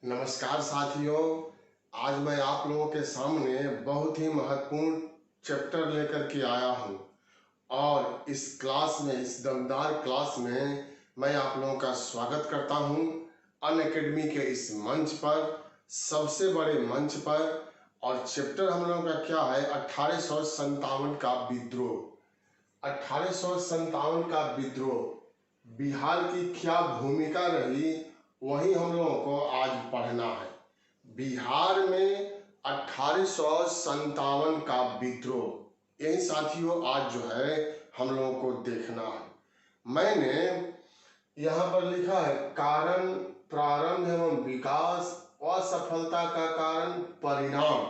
नमस्कार साथियों। आज मैं आप लोगों के सामने बहुत ही महत्वपूर्ण चैप्टर लेकर के आया हूं और इस क्लास में, इस दमदार क्लास में मैं आप लोगों का स्वागत करता हूं अनअकैडमी के इस मंच पर, सबसे बड़े मंच पर। और चैप्टर हम लोगों का क्या है? 1857 का विद्रोह। 1857 का विद्रोह, बिहार की क्या भूमिका रही, वही हम लोगों को आज पढ़ना है। बिहार में 1857 का विद्रोह, यही साथियों आज जो है हम लोगों को देखना है। मैंने यहाँ पर लिखा है कारण, प्रारंभ एवं विकास, असफलता का कारण, परिणाम।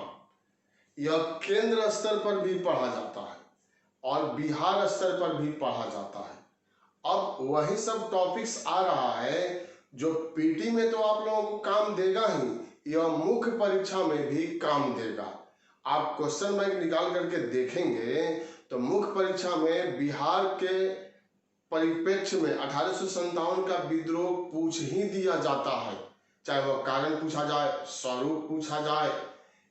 यह केंद्र स्तर पर भी पढ़ा जाता है और बिहार स्तर पर भी पढ़ा जाता है। अब वही सब टॉपिक्स आ रहा है जो पीटी में तो आप लोगों को काम देगा ही, यह मुख्य परीक्षा में भी काम देगा। आप क्वेश्चन बैंक निकाल करके देखेंगे तो मुख्य परीक्षा में बिहार के परिप्रेक्ष्य में 1857 का विद्रोह पूछ ही दिया जाता है, चाहे वह कारण पूछा जाए, स्वरूप पूछा जाए,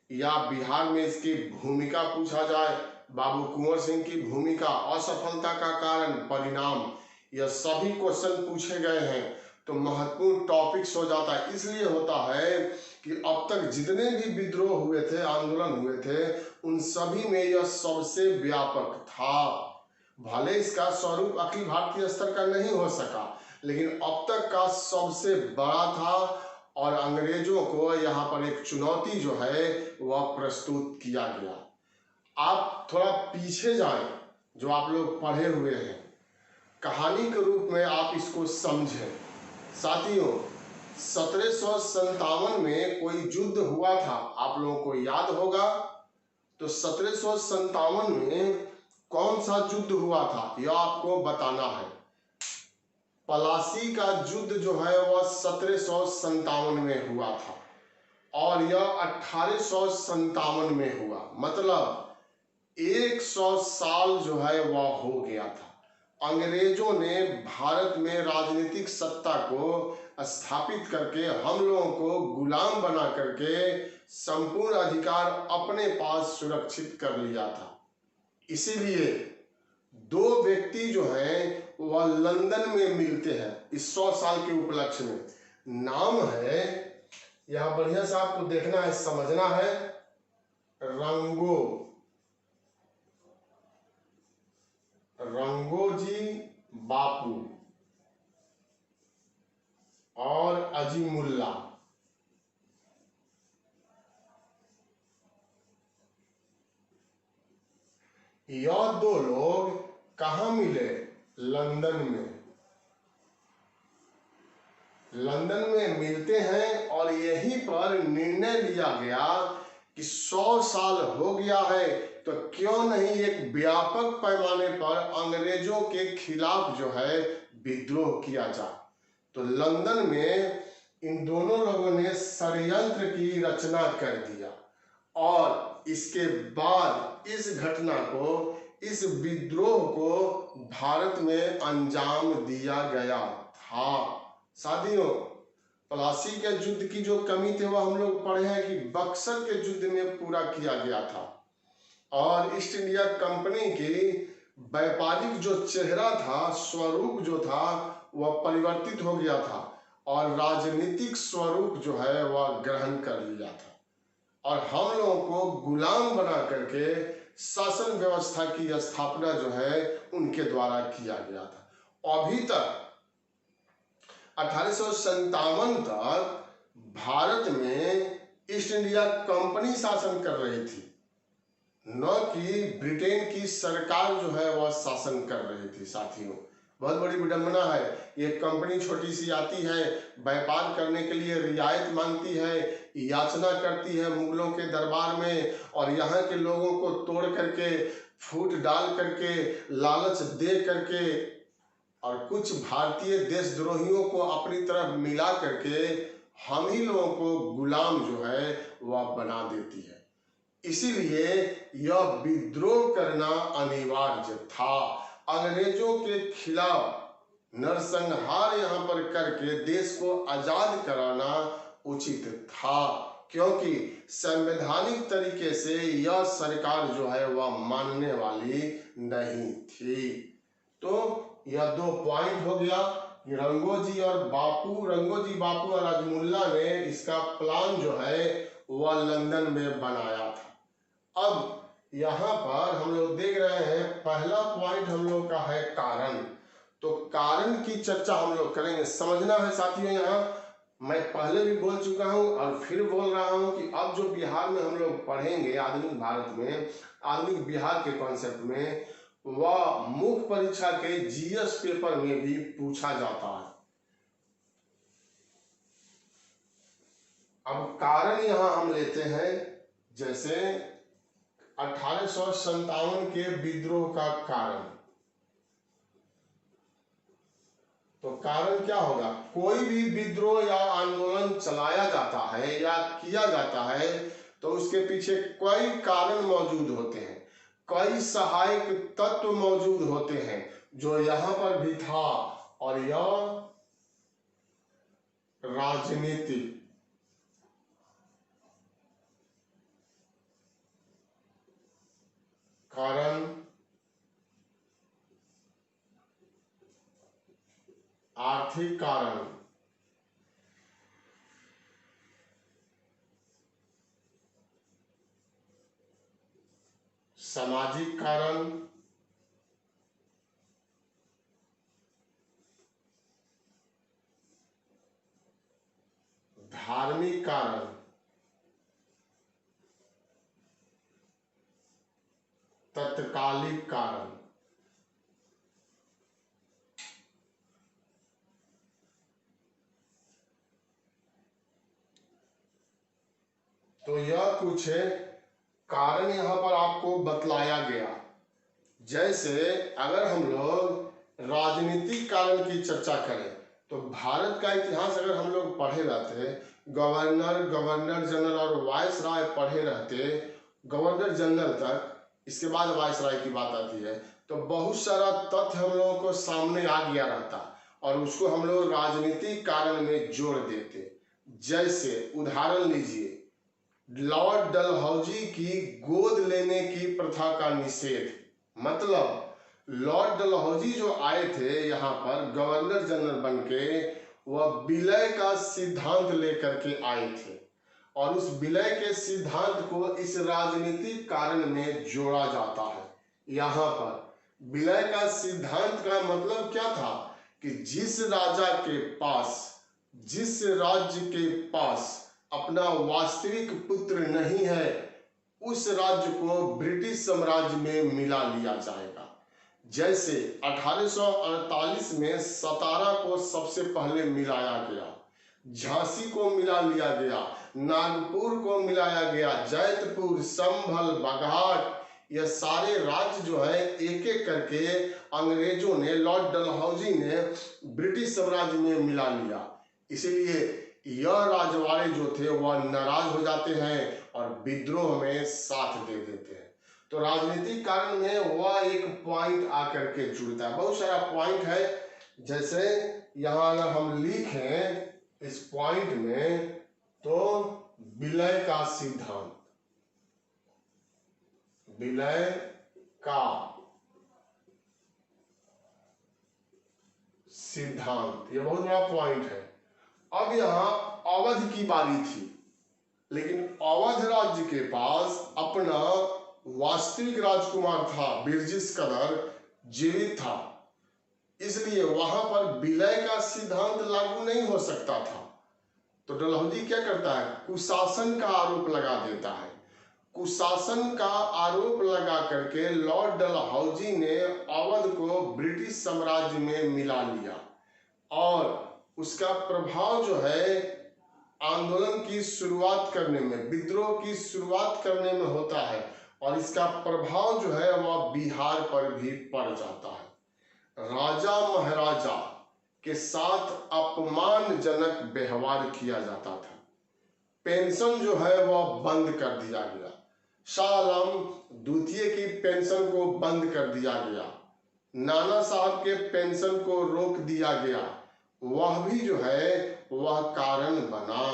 या बिहार में इसकी भूमिका पूछा जाए, बाबू कुंवर सिंह की भूमिका, असफलता का कारण, परिणाम, यह सभी क्वेश्चन पूछे गए हैं। तो महत्वपूर्ण टॉपिक्स हो जाता है। इसलिए होता है कि अब तक जितने भी विद्रोह हुए थे, आंदोलन हुए थे, उन सभी में यह सबसे व्यापक था। भले इसका स्वरूप अखिल भारतीय स्तर का नहीं हो सका, लेकिन अब तक का सबसे बड़ा था और अंग्रेजों को यहाँ पर एक चुनौती जो है वह प्रस्तुत किया गया। आप थोड़ा पीछे जाएं, जो आप लोग पढ़े हुए हैं, कहानी के रूप में आप इसको समझें। साथियों, 1757 में कोई युद्ध हुआ था, आप लोगों को याद होगा। तो 1757 में कौन सा युद्ध हुआ था यह आपको बताना है। पलासी का युद्ध जो है वह 1757 में हुआ था और यह 1857 में हुआ, मतलब 100 साल जो है वह हो गया था। अंग्रेजों ने भारत में राजनीतिक सत्ता को स्थापित करके हम लोगों को गुलाम बना करके संपूर्ण अधिकार अपने पास सुरक्षित कर लिया था। इसीलिए दो व्यक्ति जो हैं वह लंदन में मिलते हैं इस 100 साल के उपलक्ष्य में। नाम है, यह बढ़िया से आपको देखना है, समझना है, रंगोजी बापू और अजीमुल्ला। यह दो लोग कहाँ मिले? लंदन में। लंदन में मिलते हैं और यहीं पर निर्णय लिया गया कि 100 साल हो गया है तो क्यों नहीं एक व्यापक पैमाने पर अंग्रेजों के खिलाफ जो है विद्रोह किया जाए। तो लंदन में इन दोनों लोगों ने षड्यंत्र की रचना कर दिया और इसके बाद इस घटना को, इस विद्रोह को भारत में अंजाम दिया गया था। साथियों, प्लासी के युद्ध की जो कमी थी वह हम लोग पढ़े हैं कि बक्सर के युद्ध में पूरा किया गया था और ईस्ट इंडिया कंपनी की व्यापारिक जो चेहरा था, स्वरूप जो था, वह परिवर्तित हो गया था और राजनीतिक स्वरूप जो है वह ग्रहण कर लिया था और हम लोगों को गुलाम बना करके शासन व्यवस्था की स्थापना जो है उनके द्वारा किया गया था। अभी तक 1857 तक भारत में ईस्ट इंडिया कंपनी शासन कर रही थी, न कि ब्रिटेन की सरकार जो है वह शासन कर रही थी। साथियों, बहुत बड़ी विडंबना है। ये कंपनी छोटी सी आती है, व्यापार करने के लिए रियायत मांगती है, याचना करती है मुगलों के दरबार में और यहाँ के लोगों को तोड़ करके, फूट डाल करके, लालच दे करके और कुछ भारतीय देशद्रोहियों को अपनी तरफ मिला करके हम ही लोगों को गुलाम जो है वह बना देती है। इसीलिए यह विद्रोह करना अनिवार्य था। अंग्रेजों के खिलाफ नरसंहार यहाँ पर करके देश को आजाद कराना उचित था, क्योंकि संवैधानिक तरीके से यह सरकार जो है वह मानने वाली नहीं थी। तो यह 2 पॉइंट हो गया। रंगोजी बापू और राजमुल्ला ने इसका प्लान जो है वह लंदन में बनाया था। अब यहाँ पर हम लोग देख रहे हैं, पहला पॉइंट हम लोग का है कारण। तो कारण की चर्चा हम लोग करेंगे। समझना है साथियों, यहाँ मैं पहले भी बोल चुका हूँ और फिर बोल रहा हूँ कि अब जो बिहार में हम लोग पढ़ेंगे, आधुनिक भारत में, आधुनिक बिहार के कॉन्सेप्ट में, वह मुख्य परीक्षा के जीएस पेपर में भी पूछा जाता है। अब कारण यहाँ हम लेते हैं, जैसे 1857 के विद्रोह का कारण। तो कारण क्या होगा? कोई भी विद्रोह या आंदोलन चलाया जाता है या किया जाता है तो उसके पीछे कई कारण मौजूद होते हैं, कई सहायक तत्व मौजूद होते हैं, जो यहाँ पर भी था। और यह राजनीतिक कारण, आर्थिक कारण, सामाजिक कारण, धार्मिक कारण, तत्कालिक कारण। तो यह कुछ कारण यहाँ पर आपको बतलाया गया। जैसे अगर हम लोग राजनीतिक कारण की चर्चा करें तो भारत का इतिहास अगर हम लोग पढ़े रहते, गवर्नर जनरल और वायसराय पढ़े रहते, गवर्नर जनरल तक, इसके बाद वायसराय की बात आती है, तो बहुत सारा तथ्य हम लोगों को सामने आ गया रहता और उसको हम लोग राजनीतिक कारण में जोड़ देते। जैसे उदाहरण लीजिए, लॉर्ड डलहौजी की गोद लेने की प्रथा का निषेध। मतलब लॉर्ड डलहौजी जो आए थे यहाँ पर गवर्नर जनरल बनके, वह विलय का सिद्धांत लेकर के आए थे और उस विलय के सिद्धांत को इस राजनीतिक कारण में जोड़ा जाता है। यहाँ पर विलय का सिद्धांत का मतलब क्या था कि जिस राज्य के पास अपना वास्तविक पुत्र नहीं है, उस राज्य को ब्रिटिश साम्राज्य में मिला लिया जाएगा। जैसे 1848 में सतारा को सबसे पहले मिलाया गया, झांसी को मिला लिया गया, नागपुर को मिलाया गया, जैतपुर, संभल, बघाट, यह सारे राज्य जो है एक एक करके अंग्रेजों ने, लॉर्ड डलहौजी ने ब्रिटिश साम्राज्य में मिला लिया। इसलिए यह राजवाड़े जो थे वह नाराज हो जाते हैं और विद्रोह में साथ दे देते हैं। तो राजनीतिक कारण में वह एक पॉइंट आकर के जुड़ता है। बहुत सारा पॉइंट है, जैसे यहाँ अगर हम लिखें इस पॉइंट में, तो विलय का सिद्धांत, विलय का सिद्धांत, यह बहुत बड़ा पॉइंट है। अब यहाँ अवध की बारी थी, लेकिन अवध राज्य के पास अपना वास्तविक राजकुमार था, बिरजिस कदर जीवित था, इसलिए वहां पर विलय का सिद्धांत लागू नहीं हो सकता था। तो डलहौजी क्या करता है? कुशासन का आरोप लगा देता है। कुशासन का आरोप लगा करके लॉर्ड डलहौजी ने अवध को ब्रिटिश साम्राज्य में मिला लिया और उसका प्रभाव जो है आंदोलन की शुरुआत करने में, विद्रोह की शुरुआत करने में होता है और इसका प्रभाव जो है वह बिहार पर भी पड़ जाता है। राजा महाराजा के साथ अपमानजनक व्यवहार किया जाता था। पेंशन जो है वह बंद कर दिया गया। शाह आलम द्वितीय की पेंशन को बंद कर दिया गया। नाना साहब के पेंशन को रोक दिया गया। वह भी जो है वह कारण बना।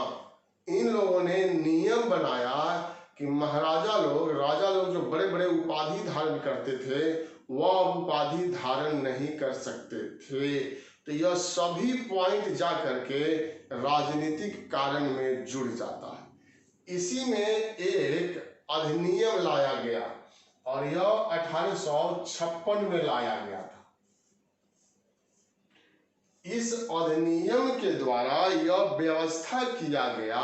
इन लोगों ने नियम बनाया कि महाराजा लोग, राजा लोग जो बड़े बड़े उपाधि धारण करते थे वह उपाधि धारण नहीं कर सकते थे। तो यह सभी पॉइंट जा करके राजनीतिक कारण में जुड़ जाता है। इसी में एक अधिनियम लाया गया और यह 1856 में लाया गया था। इस अधिनियम के द्वारा यह व्यवस्था किया गया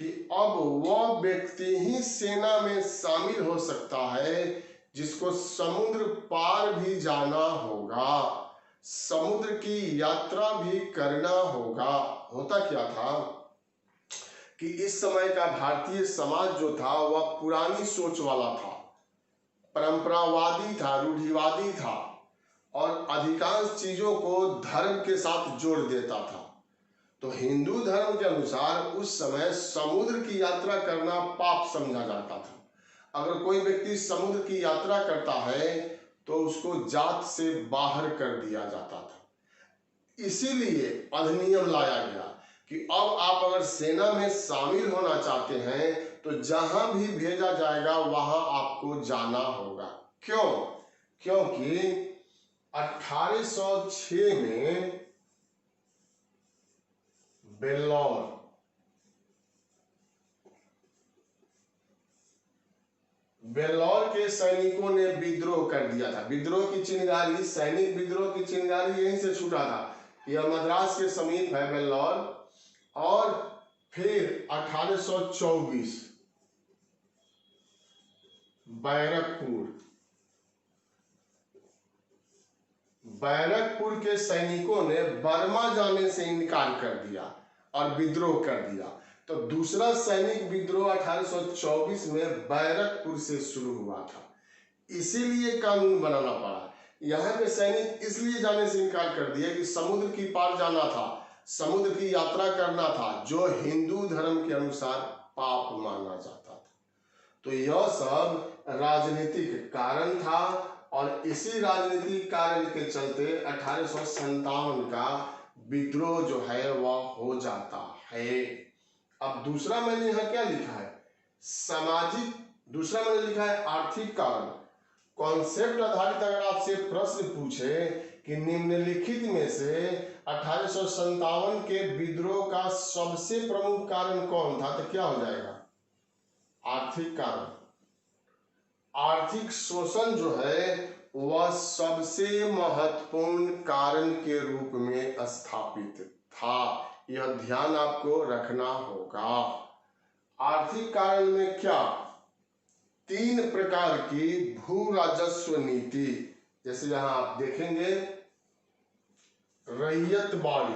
कि अब वह व्यक्ति ही सेना में शामिल हो सकता है जिसको समुद्र पार भी जाना होगा, समुद्र की यात्रा भी करना होगा। होता क्या था कि इस समय का भारतीय समाज जो था वह पुरानी सोच वाला था, परंपरावादी था, रूढ़िवादी था और अधिकांश चीजों को धर्म के साथ जोड़ देता था। तो हिंदू धर्म के अनुसार उस समय समुद्र की यात्रा करना पाप समझा जाता था। अगर कोई व्यक्ति समुद्र की यात्रा करता है तो उसको जात से बाहर कर दिया जाता था। इसीलिए अधिनियम लाया गया कि अब आप अगर सेना में शामिल होना चाहते हैं तो जहां भी भेजा जाएगा वहां आपको जाना होगा। क्यों? क्योंकि 1806 में बेल्लौर के सैनिकों ने विद्रोह कर दिया था। विद्रोह की चिंगारी, सैनिक विद्रोह की चिंगारी यहीं से छूटा था। यह मद्रास के समीप है बेल्लौर। और फिर 1824 बैरकपुर के सैनिकों ने बर्मा जाने से इनकार कर दिया और विद्रोह कर दिया। तो दूसरा सैनिक विद्रोह 1824 में बैरकपुर से शुरू हुआ था। इसीलिए कानून बनाना पड़ा। यहाँ के सैनिक इसलिए जाने से इनकार कर दिए कि समुद्र की पार जाना था, समुद्र की यात्रा करना था, जो हिंदू धर्म के अनुसार पाप माना जाता था। तो यह सब राजनीतिक कारण था और इसी राजनीतिक कारण के चलते 1857 का विद्रोह जो है वह हो जाता है। अब दूसरा मैंने यहाँ क्या लिखा है? सामाजिक। दूसरा मैंने लिखा है आर्थिक कारण। कॉन्सेप्ट आधारित अगर आपसे प्रश्न पूछे कि निम्नलिखित में से 1857 के विद्रोह का सबसे प्रमुख कारण कौन था, तो क्या हो जाएगा? आर्थिक कारण। आर्थिक शोषण जो है वह सबसे महत्वपूर्ण कारण के रूप में स्थापित था। यह ध्यान आपको रखना होगा। आर्थिक कारण में क्या? 3 प्रकार की भू राजस्व नीति, जैसे यहां आप देखेंगे रैयतवाड़ी,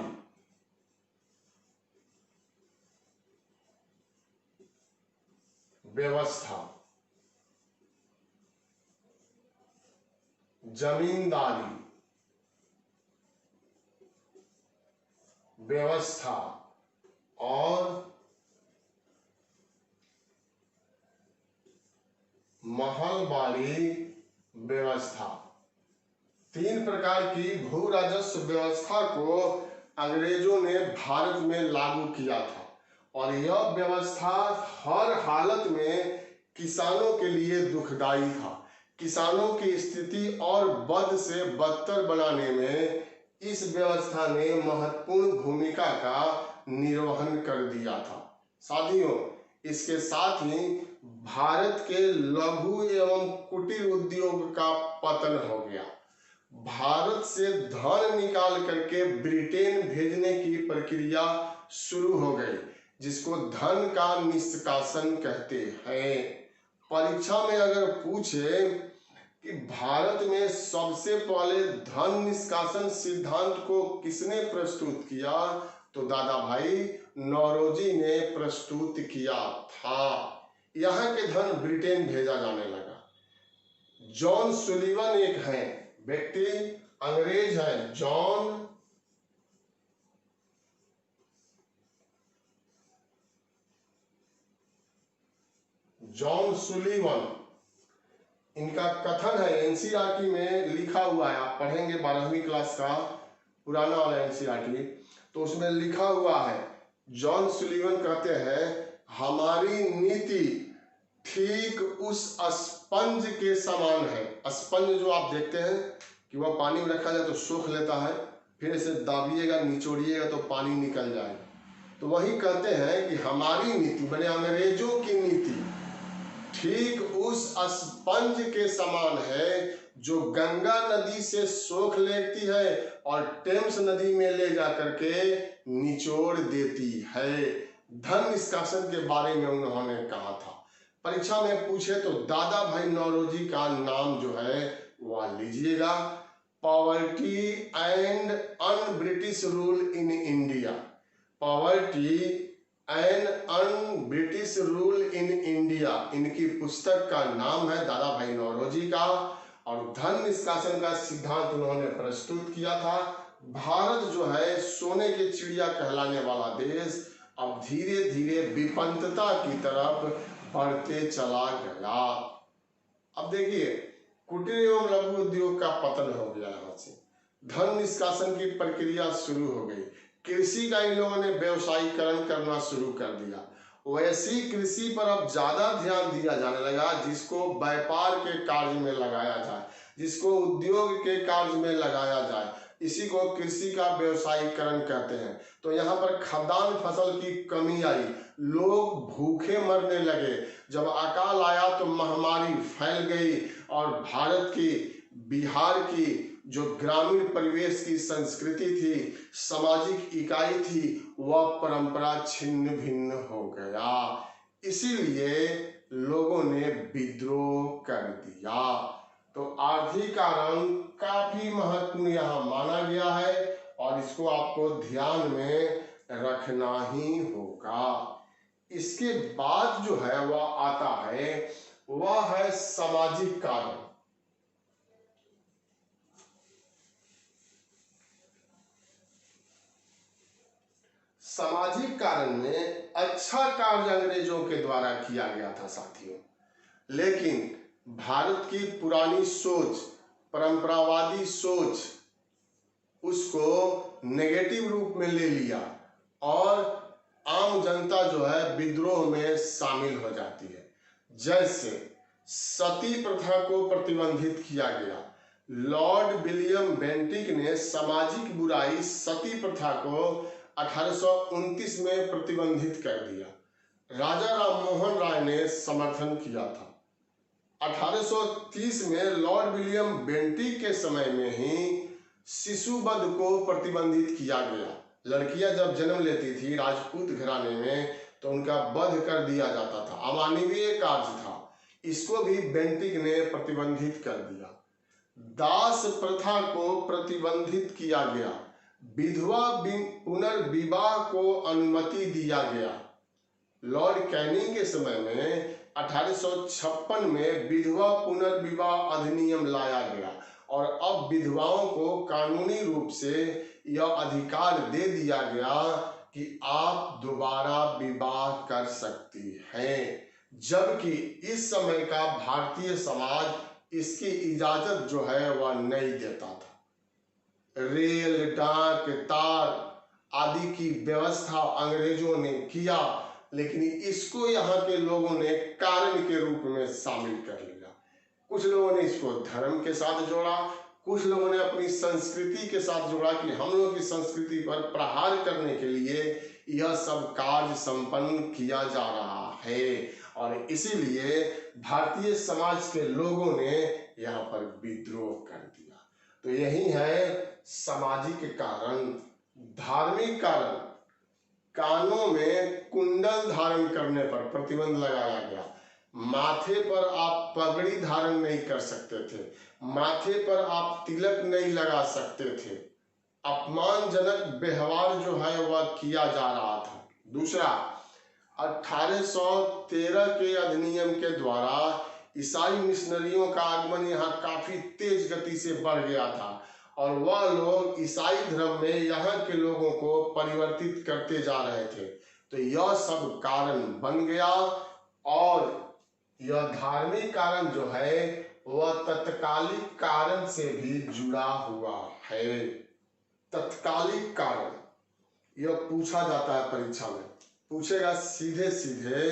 व्यवस्था, जमींदारी व्यवस्था और महलबारी व्यवस्था। 3 प्रकार की भू राजस्व व्यवस्था को अंग्रेजों ने भारत में लागू किया था और यह व्यवस्था हर हालत में किसानों के लिए दुखदाई था। किसानों की स्थिति और बद से बदतर बनाने में इस व्यवस्था ने महत्वपूर्ण भूमिका का निर्वहन कर दिया था। साथियों, इसके साथ ही भारत के लघु एवं कुटीर उद्योग का पतन हो गया। भारत से धन निकाल करके ब्रिटेन भेजने की प्रक्रिया शुरू हो गई, जिसको धन का निष्कासन कहते हैं। परीक्षा में अगर पूछे कि भारत में सबसे पहले धन निष्कासन सिद्धांत को किसने प्रस्तुत किया, तो दादा भाई नौरोजी ने प्रस्तुत किया था। यहाँ के धन ब्रिटेन भेजा जाने लगा। जॉन सुलिवन एक है व्यक्ति, अंग्रेज है, जॉन सुलिवन। इनका कथन है, एनसीईआरटी में लिखा हुआ है, आप पढ़ेंगे 12वीं क्लास का पुराना वाला एनसीईआरटी, तो उसमें लिखा हुआ है जॉन सुलिवन कहते हैं हमारी नीति ठीक उस स्पंज के समान है। स्पंज जो आप देखते हैं कि वह पानी में रखा जाए तो सोख लेता है, फिर इसे दाबिएगा निचोड़िएगा तो पानी निकल जाए। तो वही कहते हैं कि हमारी नीति बने अंग्रेजों की नीति ठीक उस स्पंज के समान है जो गंगा नदी से सोख लेती है और टेम्स नदी में ले जाकर के निचोड़ देती है। धन निष्कासन के बारे में उन्होंने कहा था। परीक्षा में पूछे तो दादा भाई नौरोजी का नाम जो है वह लीजिएगा। Poverty and un British rule in India, poverty and un British rule in India, इनकी पुस्तक का नाम है दादा भाई नौरोजी का। और धन निष्कासन का सिद्धांत उन्होंने प्रस्तुत किया था। भारत जो है सोने के चिड़िया कहलाने वाला देश अब धीरे धीरे विपन्नता की तरफ बढ़ते चला गया। अब देखिए कुटीर एवं लघु उद्योग का पतन हो गया, यहाँ से धन निष्कासन की प्रक्रिया शुरू हो गई। कृषि का इन लोगों ने व्यवसायीकरण करना शुरू कर दिया। वैसी कृषि पर अब ज्यादा ध्यान दिया जाने लगा जिसको व्यापार के कार्य में लगाया जाए, जिसको उद्योग के कार्य में लगाया जाए, इसी को कृषि का व्यवसायीकरण कहते हैं। तो यहाँ पर खाद्यान्न फसल की कमी आई, लोग भूखे मरने लगे। जब अकाल आया तो महामारी फैल गई और भारत की, बिहार की जो ग्रामीण परिवेश की संस्कृति थी, सामाजिक इकाई थी, वह परंपरा छिन्न भिन्न हो गया। इसीलिए लोगों ने विद्रोह कर दिया। तो आर्थिक कारण काफी महत्वपूर्ण यहाँ माना गया है और इसको आपको ध्यान में रखना ही होगा। इसके बाद जो है वह आता है, वह है सामाजिक कारण। सामाजिक कारण में अच्छा कार्य अंग्रेजों के द्वारा किया गया था साथियों, लेकिन भारत की पुरानी सोच, परंपरावादी सोच, उसको नेगेटिव रूप में ले लिया और आम जनता जो है विद्रोह में शामिल हो जाती है। जैसे सती प्रथा को प्रतिबंधित किया गया। लॉर्ड विलियम बेंटिक ने सामाजिक बुराई सती प्रथा को 1829 में प्रतिबंधित कर दिया। राजा राममोहन राय ने समर्थन किया था। 1830 में लॉर्ड विलियम बेंटिक के समय में ही शिशुवध को प्रतिबंधित किया गया। लड़कियां जब जन्म लेती थी राजपूत घराने में तो उनका वध कर दिया जाता था, अमानवीय कार्य था। इसको भी बेंटिक ने प्रतिबंधित कर दिया। दास प्रथा को प्रतिबंधित किया गया। विधवा पुनर्विवाह को अनुमति दिया गया। लॉर्ड कैनिंग के समय में 1856 में विधवा पुनर्विवाह अधिनियम लाया गया और अब विधवाओं को कानूनी रूप से यह अधिकार दे दिया गया कि आप दोबारा विवाह कर सकती हैं, जबकि इस समय का भारतीय समाज इसकी इजाजत जो है वह नहीं देता था। रेल, डाक, तार आदि की व्यवस्था अंग्रेजों ने किया, लेकिन इसको यहाँ के लोगों ने कारण के रूप में शामिल कर लिया। कुछ लोगों ने इसको धर्म के साथ जोड़ा, कुछ लोगों ने अपनी संस्कृति के साथ जोड़ा कि हम लोगों की संस्कृति पर प्रहार करने के लिए यह सब कार्य संपन्न किया जा रहा है और इसीलिए भारतीय समाज के लोगों ने यहाँ पर विद्रोह कर दिया। तो यही है सामाजिक कारण। धार्मिक कारण, कानों में कुंडल धारण करने पर प्रतिबंध लगाया गया। माथे पर आप पगड़ी धारण नहीं कर सकते थे, माथे पर आप तिलक नहीं लगा सकते थे। अपमानजनक व्यवहार जो है वह किया जा रहा था। दूसरा, 1813 के अधिनियम के द्वारा ईसाई मिशनरियों का आगमन यहाँ काफी तेज गति से बढ़ गया था और वह लोग ईसाई धर्म में यहाँ के लोगों को परिवर्तित करते जा रहे थे। तो यह सब कारण बन गया और यह धार्मिक कारण जो है वह तत्कालिक कारण से भी जुड़ा हुआ है। तत्कालिक कारण यह पूछा जाता है परीक्षा में। पूछेगा सीधे सीधे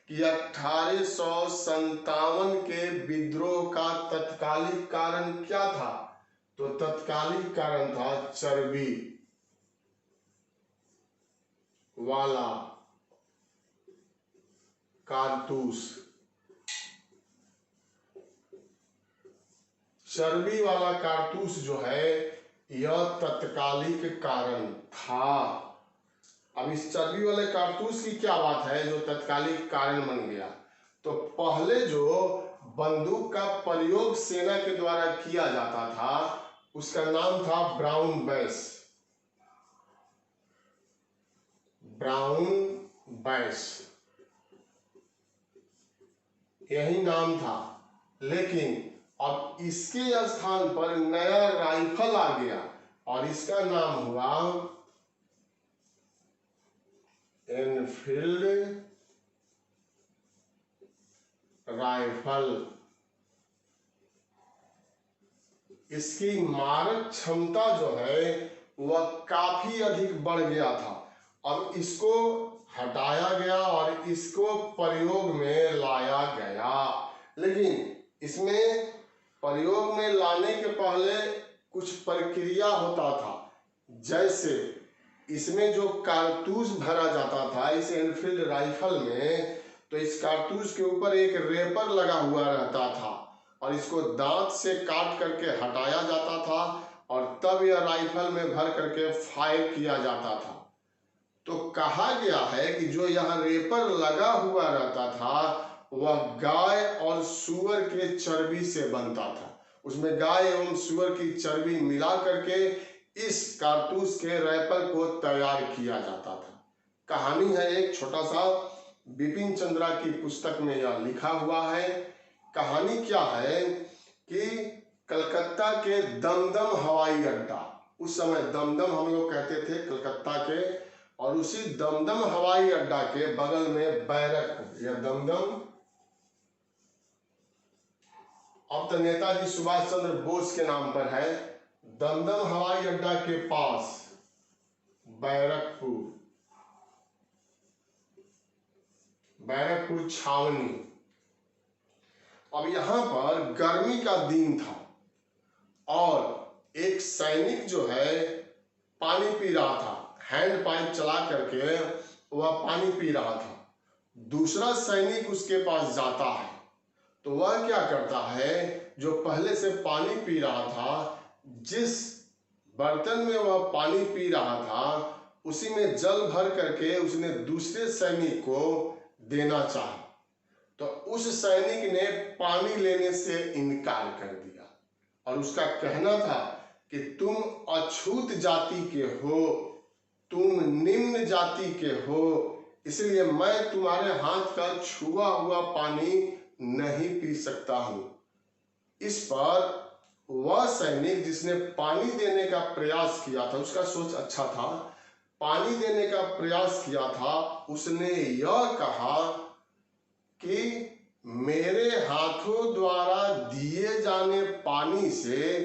कि 1857 के विद्रोह का तत्कालिक कारण क्या था? तो तत्कालिक कारण था चर्बी वाला कारतूस। चर्बी वाला कारतूस जो है यह तत्कालिक कारण था। अब इस चर्बी वाले कारतूस की क्या बात है जो तत्कालिक कारण बन गया? तो पहले जो बंदूक का प्रयोग सेना के द्वारा किया जाता था उसका नाम था ब्राउन बैश। ब्राउन बैश यही नाम था, लेकिन अब इसके स्थान पर नया राइफल आ गया और इसका नाम हुआ एनफील्ड राइफल। इसकी मारक क्षमता जो है वह काफी अधिक बढ़ गया था। अब इसको हटाया गया और इसको प्रयोग में लाया गया, लेकिन इसमें प्रयोग में लाने के पहले कुछ प्रक्रिया होता था। जैसे इसमें जो कारतूस भरा जाता था इस एनफील्ड राइफल में, तो इस कारतूस के ऊपर एक रेपर लगा हुआ रहता था और इसको दांत से काट करके हटाया जाता था और तब यह राइफल में भर करके फायर किया जाता था। तो कहा गया है कि जो यहाँ रेपर लगा हुआ रहता था वह गाय और सूअर के चर्बी से बनता था। उसमें गाय एवं सूअर की चर्बी मिला करके इस कारतूस के रैपर को तैयार किया जाता था। कहानी है एक छोटा सा, बिपिन चंद्रा की पुस्तक में यह लिखा हुआ है। कहानी क्या है कि कलकत्ता के दमदम हवाई अड्डा, उस समय दमदम हम लोग कहते थे कलकत्ता के, और उसी दमदम हवाई अड्डा के बगल में बैरकपुर, यह दमदम अब तो नेताजी सुभाष चंद्र बोस के नाम पर है। दमदम हवाई अड्डा के पास बैरकपुर, बैरकपुर छावनी। अब यहां पर गर्मी का दिन था और एक सैनिक जो है पानी पी रहा था, हैंड पाइप चला करके वह पानी पी रहा था। दूसरा सैनिक उसके पास जाता है तो वह क्या करता है, जो पहले से पानी पी रहा था, जिस बर्तन में वह पानी पी रहा था उसी में जल भर करके उसने दूसरे सैनिक को देना चाहा, तो उस सैनिक ने पानी लेने से इनकार कर दिया और उसका कहना था कि तुम अछूत जाति के हो, तुम निम्न जाति के हो, इसलिए मैं तुम्हारे हाथ का छुआ हुआ पानी नहीं पी सकता हूं। इस पर वह सैनिक जिसने पानी देने का प्रयास किया था, उसका सोच अच्छा था, पानी देने का प्रयास किया था, उसने यह कहा कि मेरे हाथों द्वारा दिए जाने पानी से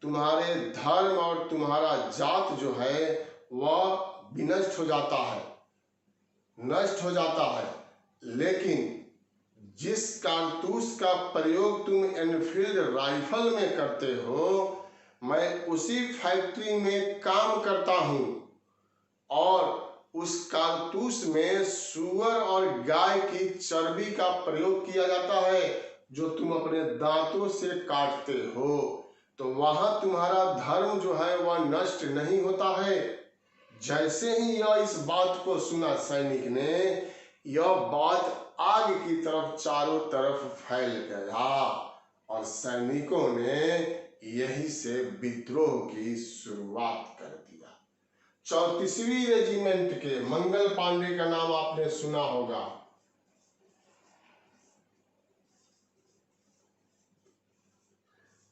तुम्हारे धर्म और तुम्हारा जात जो है वह विनष्ट हो जाता है, नष्ट हो जाता है, लेकिन जिस कारतूस का प्रयोग तुम एनफील्ड राइफल में करते हो, मैं उसी फैक्ट्री में काम करता हूं और उस कारतूस में सूअर और गाय की चर्बी का प्रयोग किया जाता है जो तुम अपने दांतों से काटते हो, तो वहां तुम्हारा धर्म जो है वह नष्ट नहीं होता है। जैसे ही यह इस बात को सुना सैनिक ने, यह बात आग की तरफ चारों तरफ फैल गया और सैनिकों ने यहीं से विद्रोह की शुरुआत कर दिया। 34वीं रेजिमेंट के मंगल पांडे का नाम आपने सुना होगा।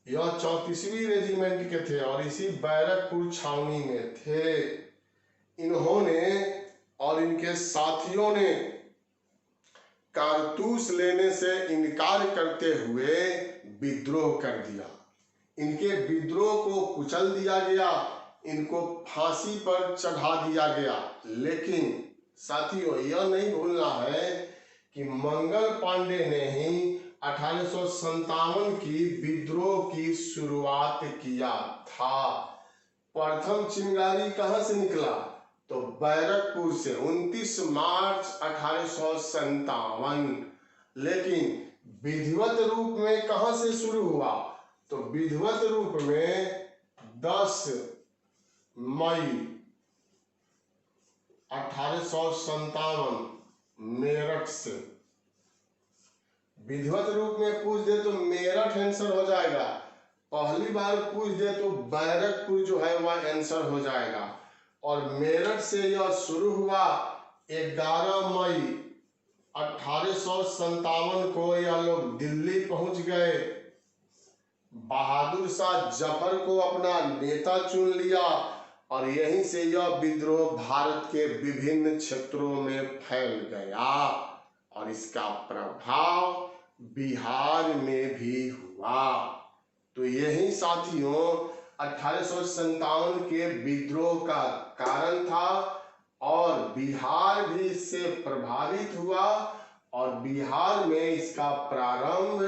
यह 34वीं रेजिमेंट के थे और इसी बैरकपुर छावनी में थे। इन्होंने और इनके साथियों ने कारतूस लेने से इनकार करते हुए विद्रोह कर दिया। इनके विद्रोह को कुचल दिया गया, इनको फांसी पर चढ़ा दिया गया। लेकिन साथियों, यह नहीं भूलना है कि मंगल पांडे ने ही 1857 की विद्रोह की शुरुआत किया था। प्रथम चिंगारी कहां से निकला? तो बैरकपुर से 29 मार्च 1857। लेकिन विधिवत रूप में कहां से शुरू हुआ? तो विधिवत रूप में 10 मई 1857 मेरठ से। विधिवत रूप में पूछ दे तो मेरठ आंसर हो जाएगा। पहली बार पूछ दे तो बैरकपुर जो है वह आंसर हो जाएगा। और मेरठ से यह शुरू हुआ। 11 मई 1857 को यह लोग दिल्ली पहुंच गए। बहादुर शाह जफर को अपना नेता चुन लिया और यहीं से यह विद्रोह भारत के विभिन्न क्षेत्रों में फैल गया और इसका प्रभाव बिहार में भी हुआ। तो यही साथियों 1857 के विद्रोह का कारण था और बिहार भी इससे प्रभावित हुआ और बिहार में इसका प्रारंभ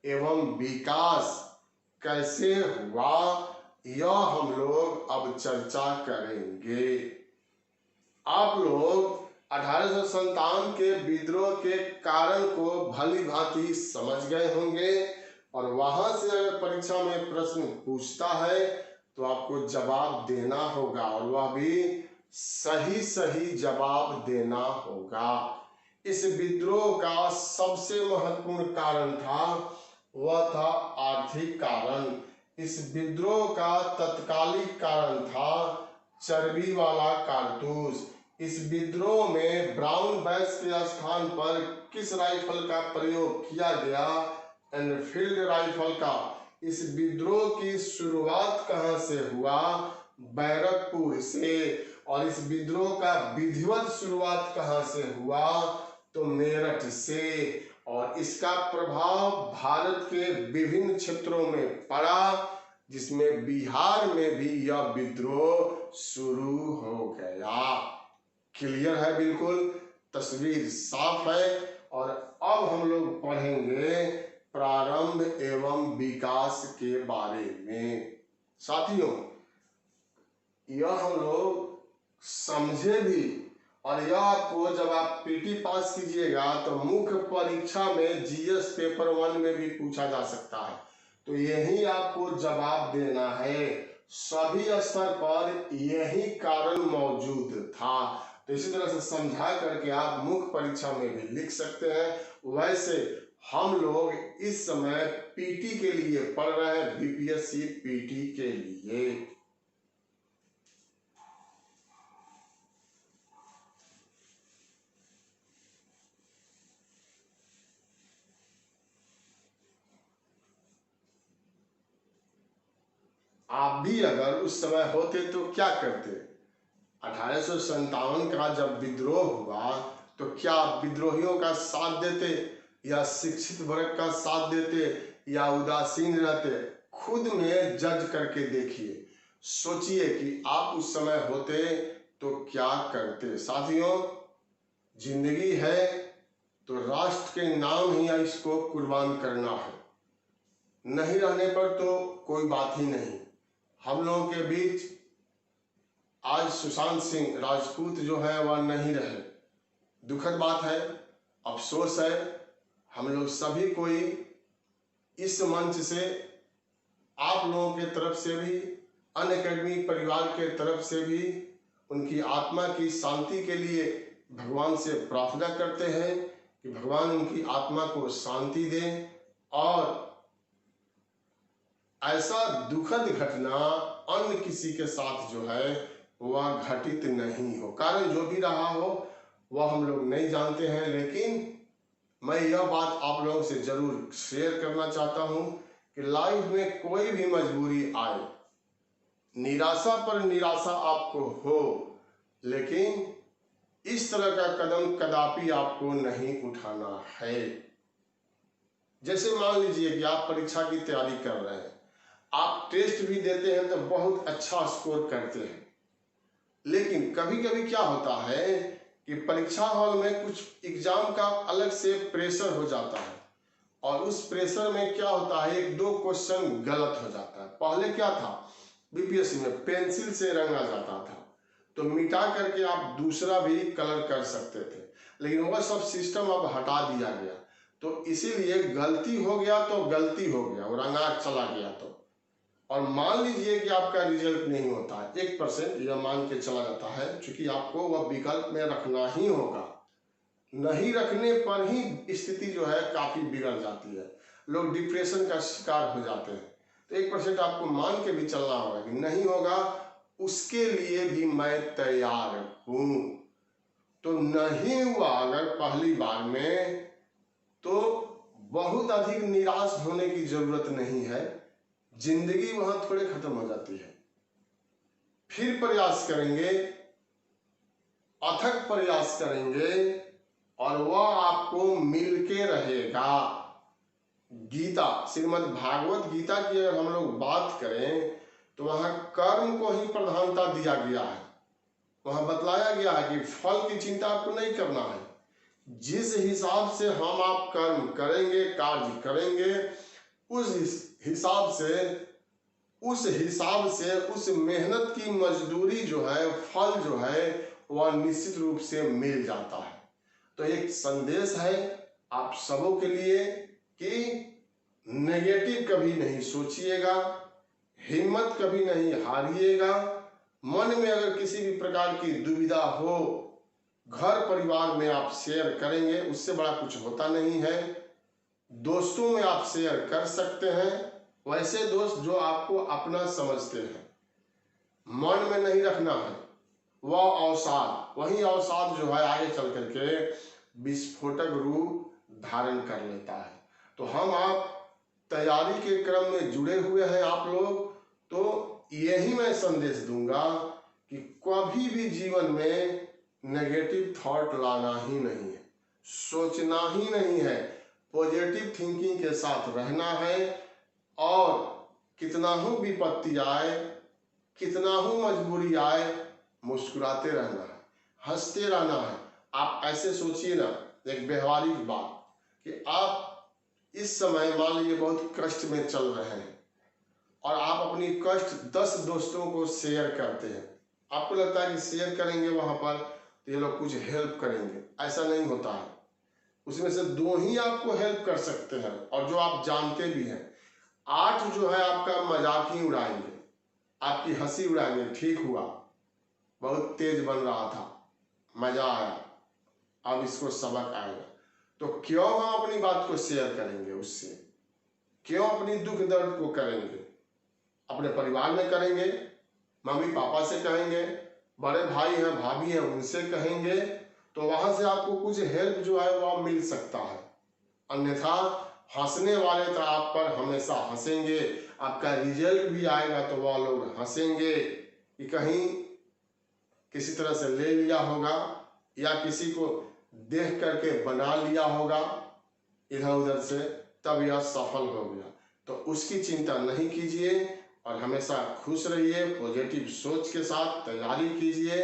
एवं विकास कैसे हुआ यह हम लोग अब चर्चा करेंगे। आप लोग 1857 के विद्रोह के कारण को भली भांति समझ गए होंगे और वहां से अगर परीक्षा में प्रश्न पूछता है तो आपको जवाब देना होगा और वह भी सही सही जवाब देना होगा। इस विद्रोह का सबसे महत्वपूर्ण कारण था वह था आर्थिक कारण। इस विद्रोह का तत्कालिक कारण था चर्बी वाला कारतूस। इस विद्रोह में ब्राउन बैस के स्थान पर किस राइफल का प्रयोग किया गया? एनफील्ड राइफल का। इस विद्रोह की शुरुआत कहां से हुआ? बैरकपुर से। और इस विद्रोह का विधिवत शुरुआत कहां से हुआ? तो मेरठ से। और इसका प्रभाव भारत के विभिन्न क्षेत्रों में पड़ा जिसमें बिहार में भी यह विद्रोह शुरू हो गया। क्लियर है? बिल्कुल तस्वीर साफ है। और अब हम लोग पढ़ेंगे प्रारंभ एवं विकास के बारे में। साथियों, यह हम लोग समझे भी और यह आपको जब आप पीटी पास कीजिएगा तो मुख्य परीक्षा में जीएस पेपर 1 में भी पूछा जा सकता है। तो यही आपको जवाब देना है। सभी स्तर पर यही कारण मौजूद था। तो इसी तरह से समझा करके आप मुख्य परीक्षा में भी लिख सकते हैं। वैसे हम लोग इस समय पीटी के लिए पढ़ रहे हैं, बीपीएससी पीटी के लिए। आप भी अगर उस समय होते तो क्या करते? 1857 का जब विद्रोह हुआ तो क्या आप विद्रोहियों का साथ देते या शिक्षित वर्ग का साथ देते या उदासीन रहते? खुद में जज करके देखिए, सोचिए कि आप उस समय होते तो क्या करते। साथियों, जिंदगी है तो राष्ट्र के नाम ही इसको कुर्बान करना है। नहीं रहने पर तो कोई बात ही नहीं। हम लोगों के बीच आज सुशांत सिंह राजपूत जो है वह नहीं रहे। दुखद बात है, अफसोस है। हम लोग सभी कोई इस मंच से, आप लोगों के तरफ से भी, अनअकैडमी परिवार के तरफ से भी उनकी आत्मा की शांति के लिए भगवान से प्रार्थना करते हैं कि भगवान उनकी आत्मा को शांति दें और ऐसा दुखद घटना अन्य किसी के साथ जो है वह घटित नहीं हो। कारण जो भी रहा हो वह हम लोग नहीं जानते हैं, लेकिन मैं यह बात आप लोगों से जरूर शेयर करना चाहता हूं कि लाइफ में कोई भी मजबूरी आए, निराशा पर निराशा आपको हो, लेकिन इस तरह का कदम कदापि आपको नहीं उठाना है। जैसे मान लीजिए कि आप परीक्षा की तैयारी कर रहे हैं, आप टेस्ट भी देते हैं तो बहुत अच्छा स्कोर करते हैं। लेकिन कभी कभी क्या होता है कि परीक्षा हॉल में कुछ एग्जाम का अलग से प्रेशर हो जाता है, और उस प्रेशर में क्या होता है, एक दो क्वेश्चन गलत हो जाता है। पहले क्या था, बीपीएससी में पेंसिल से रंगा जाता था, तो मिटा करके आप दूसरा भी कलर कर सकते थे, लेकिन वह सब सिस्टम अब हटा दिया गया। तो इसीलिए गलती हो गया तो गलती हो गया, वो रंगा चला गया तो, और मान लीजिए कि आपका रिजल्ट नहीं होता है 1%, यह मान के चला जाता है, क्योंकि आपको वह विकल्प में रखना ही होगा। नहीं रखने पर ही स्थिति जो है काफी बिगड़ जाती है, लोग डिप्रेशन का शिकार हो जाते हैं। तो 1% आपको मान के भी चलना होगा कि नहीं होगा, उसके लिए भी मैं तैयार हूं। तो नहीं हुआ अगर पहली बार में, तो बहुत अधिक निराश होने की जरूरत नहीं है, जिंदगी वहां थोड़े खत्म हो जाती है। फिर प्रयास करेंगे, अथक प्रयास करेंगे, और वह आपको मिलके रहेगा। गीता, श्रीमद् भागवत गीता की अगर हम लोग बात करें तो वहां कर्म को ही प्रधानता दिया गया है। वहां बतलाया गया है कि फल की चिंता आपको नहीं करना है। जिस हिसाब से हम आप कर्म करेंगे, कार्य करेंगे, उस हिसाब से उस मेहनत की मजदूरी जो है, फल जो है, वह निश्चित रूप से मिल जाता है। तो एक संदेश है आप सबों के लिए कि नेगेटिव कभी नहीं सोचिएगा, हिम्मत कभी नहीं हारिएगा। मन में अगर किसी भी प्रकार की दुविधा हो, घर परिवार में आप शेयर करेंगे, उससे बड़ा कुछ होता नहीं है। दोस्तों में आप शेयर कर सकते हैं, वैसे दोस्त जो आपको अपना समझते हैं। मन में नहीं रखना है, वह अवसाद, वही अवसाद जो है आगे चल करके विस्फोटक रूप धारण कर लेता है। तो हम आप तैयारी के क्रम में जुड़े हुए हैं आप लोग, तो यही मैं संदेश दूंगा कि कभी भी जीवन में नेगेटिव थॉट लाना ही नहीं है, सोचना ही नहीं है, पॉजिटिव थिंकिंग के साथ रहना है। और कितना ही विपत्ति आए, कितना ही मजबूरी आए, मुस्कुराते रहना है, हंसते रहना है। आप ऐसे सोचिए ना, एक व्यवहारिक बात, कि आप इस समय मान लीजिए बहुत कष्ट में चल रहे हैं, और आप अपनी कष्ट 10 दोस्तों को शेयर करते हैं। आपको लगता है कि शेयर करेंगे वहां पर तो ये लोग कुछ हेल्प करेंगे, ऐसा नहीं होता है। उसमें से 2 ही आपको हेल्प कर सकते हैं, और जो आप जानते भी हैं। 8 जो है आपका मजाक ही उड़ाएंगे, आपकी हंसी उड़ाएंगे, ठीक हुआ, बहुत तेज बन रहा था, मजा आया, अब इसको सबक आएगा। तो क्यों हम अपनी बात को शेयर करेंगे उससे, क्यों अपनी दुख दर्द को करेंगे? अपने परिवार में करेंगे, मम्मी पापा से कहेंगे, बड़े भाई हैं भाभी हैं उनसे कहेंगे, तो वहां से आपको कुछ हेल्प जो है वह मिल सकता है। अन्यथा हंसने वाले तो आप पर हमेशा हंसेंगे, आपका रिजल्ट भी आएगा तो वह लोग हंसेंगे कि कहीं किसी तरह से ले लिया होगा, या किसी को देख करके बना लिया होगा इधर उधर से, तब यह सफल हो गया। तो उसकी चिंता नहीं कीजिए, और हमेशा खुश रहिए, पॉजिटिव सोच के साथ तैयारी कीजिए।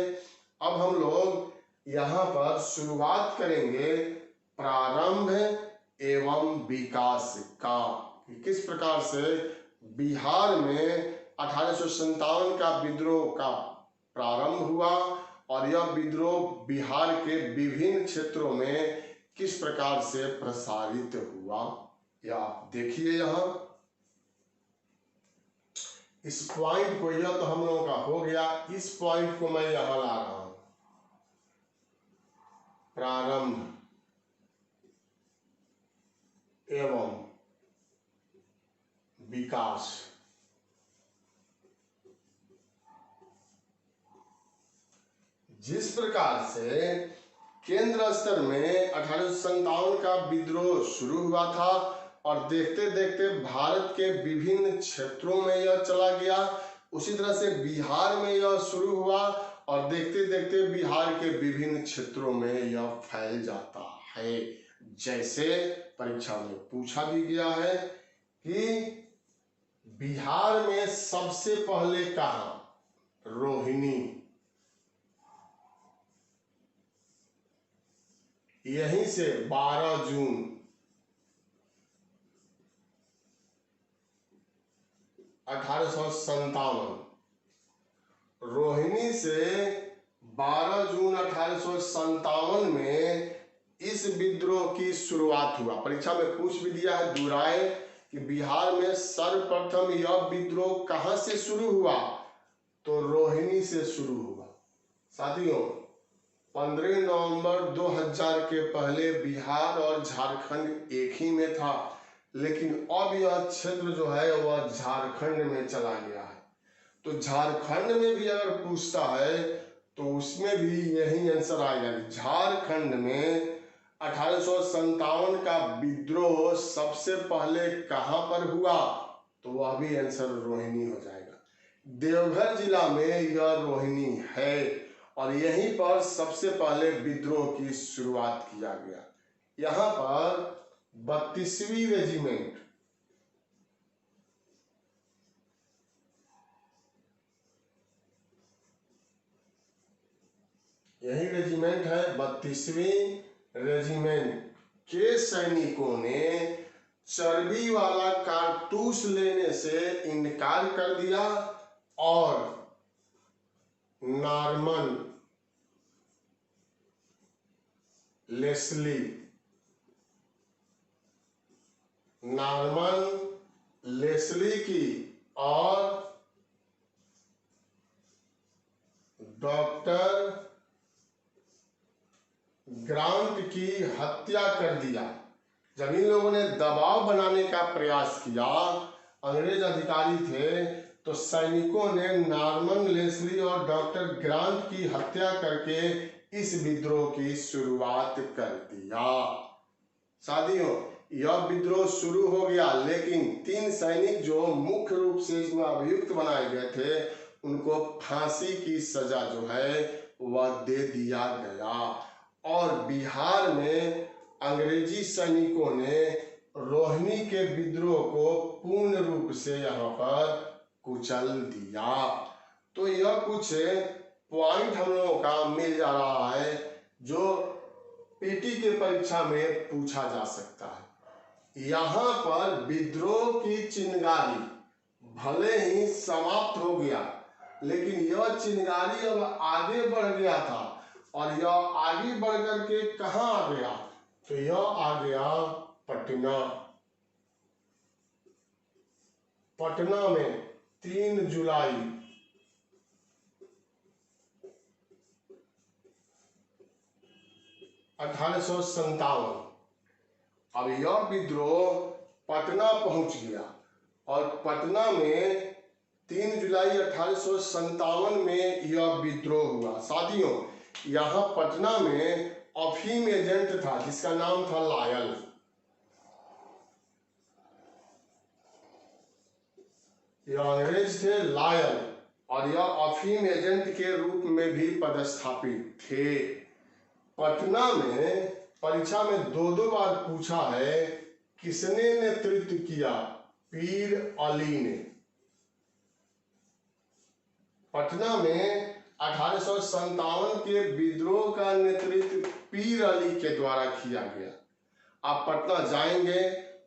अब हम लोग यहाँ पर शुरुआत करेंगे प्रारंभ एवं विकास का, किस प्रकार से बिहार में 1857 का विद्रोह का प्रारंभ हुआ, और यह विद्रोह बिहार के विभिन्न क्षेत्रों में किस प्रकार से प्रसारित हुआ, यह आप देखिए। यहाँ इस पॉइंट को, यह तो हम लोगों का हो गया, इस पॉइंट को मैं यहां ला रहा हूं, प्रारंभ एवं विकास। जिस प्रकार से केंद्र स्तर में 1857 का विद्रोह शुरू हुआ था, और देखते देखते भारत के विभिन्न क्षेत्रों में यह चला गया, उसी तरह से बिहार में यह शुरू हुआ, और देखते देखते बिहार के विभिन्न क्षेत्रों में यह फैल जाता है। जैसे परीक्षा में पूछा भी गया है कि बिहार में सबसे पहले कहा? रोहिणी। यहीं से 12 जून 1857, रोहिणी से 12 जून 1857 में इस विद्रोह की शुरुआत हुआ। परीक्षा में पूछ भी दिया है दुराए कि बिहार में सर्वप्रथम यह विद्रोह कहां से शुरू हुआ, तो रोहिणी से शुरू हुआ। साथियों, 15 नवंबर 2000 के पहले बिहार और झारखंड एक ही में था, लेकिन अब यह क्षेत्र जो है वह झारखंड में चला गया है। तो झारखंड में भी अगर पूछता है तो उसमें भी यही आंसर आएगा। झारखंड में 1857 का विद्रोह सबसे पहले कहां पर हुआ, तो वह भी आंसर रोहिणी हो जाएगा। देवघर जिला में यह रोहिणी है और यहीं पर सबसे पहले विद्रोह की शुरुआत किया गया। यहां पर 32वीं रेजिमेंट, यही रेजिमेंट है 32वीं रेजिमेंट के सैनिकों ने चर्बी वाला कारतूस लेने से इनकार कर दिया और नॉर्मन लेस्ली की और डॉक्टर ग्रांट की हत्या कर दिया। जब इन लोगों ने दबाव बनाने का प्रयास किया, अंग्रेज अधिकारी थे, तो सैनिकों ने नॉर्मन लेस्ली और डॉक्टर ग्रांट की हत्या करके इस विद्रोह की शुरुआत कर दिया। साथियों, यह विद्रोह शुरू हो गया, लेकिन 3 सैनिक जो मुख्य रूप से इसमें अभियुक्त बनाए गए थे, उनको फांसी की सजा जो है वह दे दिया गया और बिहार में अंग्रेजी सैनिकों ने रोहिणी के विद्रोह को पूर्ण रूप से यहाँ पर कुचल दिया। तो यह कुछ पॉइंट हम लोगों का मिल जा रहा है जो पीटी के परीक्षा में पूछा जा सकता है। यहाँ पर विद्रोह की चिंगारी भले ही समाप्त हो गया, लेकिन यह चिंगारी अब आगे बढ़ गया था और यह आगे बढ़ करके कहाँ आ गया, तो यह आ गया पटना। पटना में 3 जुलाई 1857 अब यह विद्रोह पटना पहुंच गया और पटना में 3 जुलाई 1857 में यह विद्रोह हुआ। साथियों, यहाँ पटना में अफीम एजेंट था जिसका नाम था लायल। यह अंग्रेज थे लायल और यह अफीम एजेंट के रूप में भी पदस्थापित थे। पटना में परीक्षा में 2 बार पूछा है किसने नेतृत्व किया, पीर अली ने। पटना में 1857 के विद्रोह का नेतृत्व पीर अली के द्वारा किया गया। आप पटना जाएंगे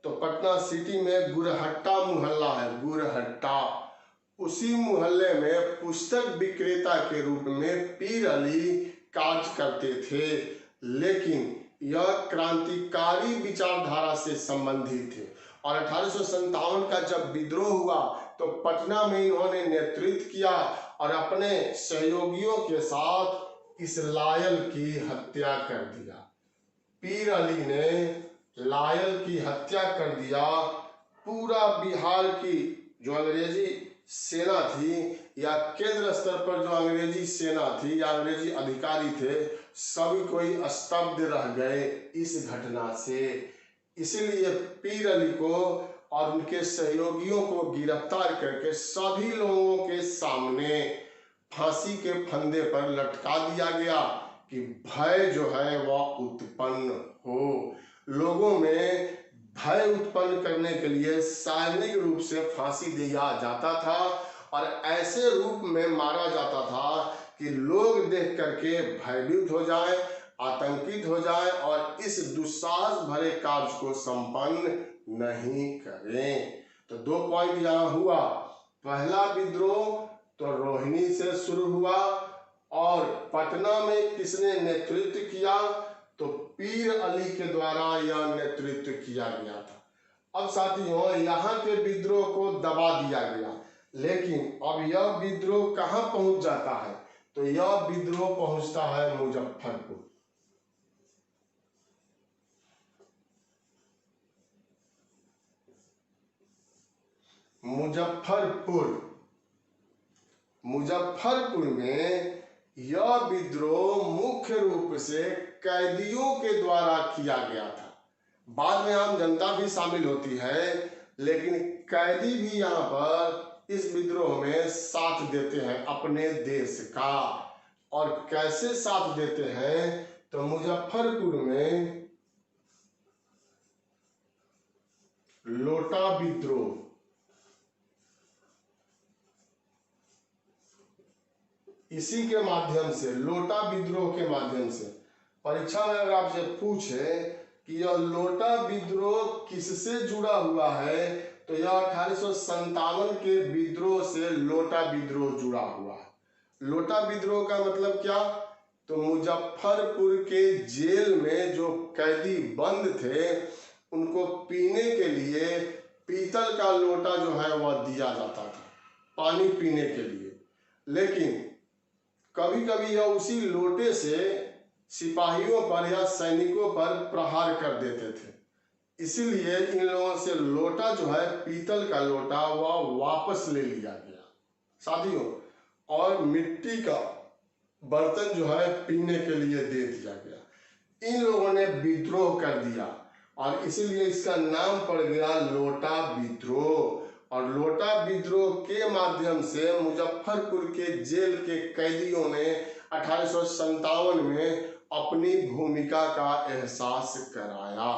तो पटना सिटी में गुरहट्टा मोहल्ला है, गुरहट्टा। उसी मोहल्ले में पुस्तक विक्रेता के रूप में पीर अली कार्य करते थे, लेकिन यह क्रांतिकारी विचारधारा से संबंधित थे और 1857 का जब विद्रोह हुआ तो पटना में इन्होंने नेतृत्व किया और अपने सहयोगियों के साथ इस लायल की हत्या कर दिया। पीर अली ने लायल की हत्या कर दिया। पूरा बिहार की जो अंग्रेजी सेना थी या केंद्र स्तर पर जो अंग्रेजी सेना थी या अंग्रेजी अधिकारी थे, सभी कोई स्तब्ध रह गए इस घटना से। इसीलिए पीर अली को और उनके सहयोगियों को गिरफ्तार करके सभी लोगों के सामने फांसी के फंदे पर लटका दिया गया कि भय जो है वह उत्पन्न हो, लोगों में भय उत्पन्न करने के लिए सार्वजनिक रूप से फांसी दिया जाता था और ऐसे रूप में मारा जाता था कि लोग देख करके भयभीत हो जाए, आतंकित हो जाए और इस दुस्साहस भरे कार्य को संपन्न नहीं करें। तो 2 पॉइंट यहाँ हुआ। पहला विद्रोह तो रोहिणी से शुरू हुआ और पटना में किसने नेतृत्व किया? तो पीर अली के द्वारा यह नेतृत्व किया गया था। अब साथियों, यहाँ के विद्रोह को दबा दिया गया, लेकिन अब यह विद्रोह कहाँ पहुंच जाता है? तो यह विद्रोह पहुंचता है मुजफ्फरपुर। मुजफ्फरपुर में यह विद्रोह मुख्य रूप से कैदियों के द्वारा किया गया था। बाद में आम जनता भी शामिल होती है, लेकिन कैदी भी यहाँ पर इस विद्रोह में साथ देते हैं अपने देश का। और कैसे साथ देते हैं? तो मुजफ्फरपुर में लोटा विद्रोह, इसी के माध्यम से, लोटा विद्रोह के माध्यम से, परीक्षा में अगर आपसे पूछे कि यह लोटा विद्रोह किससे जुड़ा हुआ है, तो यह 1857 के विद्रोह से लोटा विद्रोह जुड़ा हुआ है। लोटा विद्रोह का मतलब क्या? तो मुजफ्फरपुर के जेल में जो कैदी बंद थे, उनको पीने के लिए पीतल का लोटा जो है वह दिया जाता था पानी पीने के लिए। लेकिन कभी कभी यह उसी लोटे से सिपाहियों पर या सैनिकों पर प्रहार कर देते थे, इसीलिए इन लोगों से लोटा जो है, पीतल का लोटा, वह वापस ले लिया गया साथियों, और मिट्टी का बर्तन जो है पीने के लिए दे दिया गया। इन लोगों ने विद्रोह कर दिया और इसीलिए इसका नाम पड़ गया लोटा विद्रोह। और लोटा विद्रोह के माध्यम से मुजफ्फरपुर के जेल के कैदियों ने 1857 में अपनी भूमिका का एहसास कराया।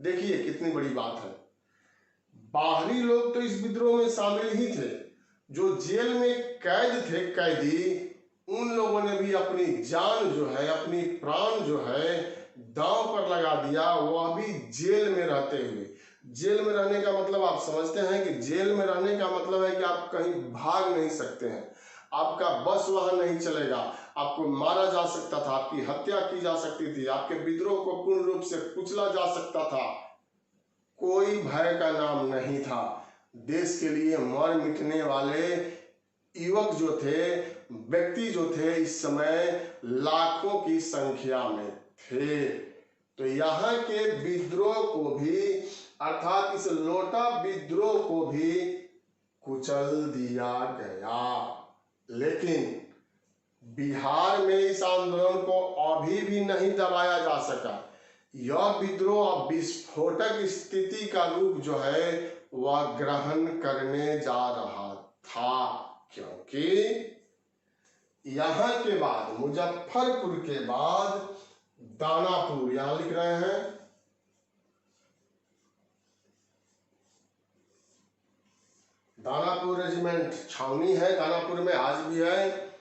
देखिए कितनी बड़ी बात है। बाहरी लोग तो इस विद्रोह में शामिल ही थे, जो जेल में कैद थे कैदी, उन लोगों ने भी अपनी जान जो है, अपनी प्राण जो है दांव पर लगा दिया, वह भी जेल में रहते हुए। जेल में रहने का मतलब आप समझते हैं कि जेल में रहने का मतलब है कि आप कहीं भाग नहीं सकते हैं, आपका बस वहां नहीं चलेगा, आपको मारा जा सकता था, आपकी हत्या की जा सकती थी, आपके विद्रोह को पूर्ण रूप से कुचला जा सकता था। कोई भय का नाम नहीं था। देश के लिए मर मिटने वाले युवक जो थे, व्यक्ति जो थे, इस समय लाखों की संख्या में थे। तो यहाँ के विद्रोह को भी, अर्थात इस लोटा विद्रोह को भी कुचल दिया गया। लेकिन बिहार में इस आंदोलन को अभी भी नहीं दबाया जा सका। यह विद्रोह अब विस्फोटक स्थिति का रूप जो है वह ग्रहण करने जा रहा था, क्योंकि यहाँ के बाद, मुजफ्फरपुर के बाद दानापुर, यहां लिख रहे हैं, दानापुर रेजिमेंट छावनी है दानापुर में, आज भी है।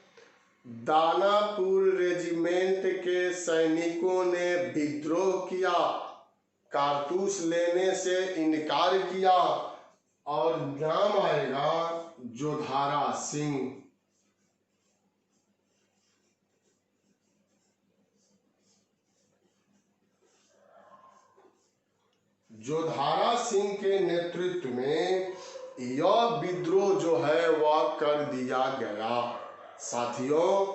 दानापुर रेजिमेंट के सैनिकों ने विद्रोह किया, कारतूस लेने से इनकार किया और नाम आएगा जोधारा सिंह। जोधारा सिंह के नेतृत्व में यह विद्रोह जो है वह कर दिया गया। साथियों,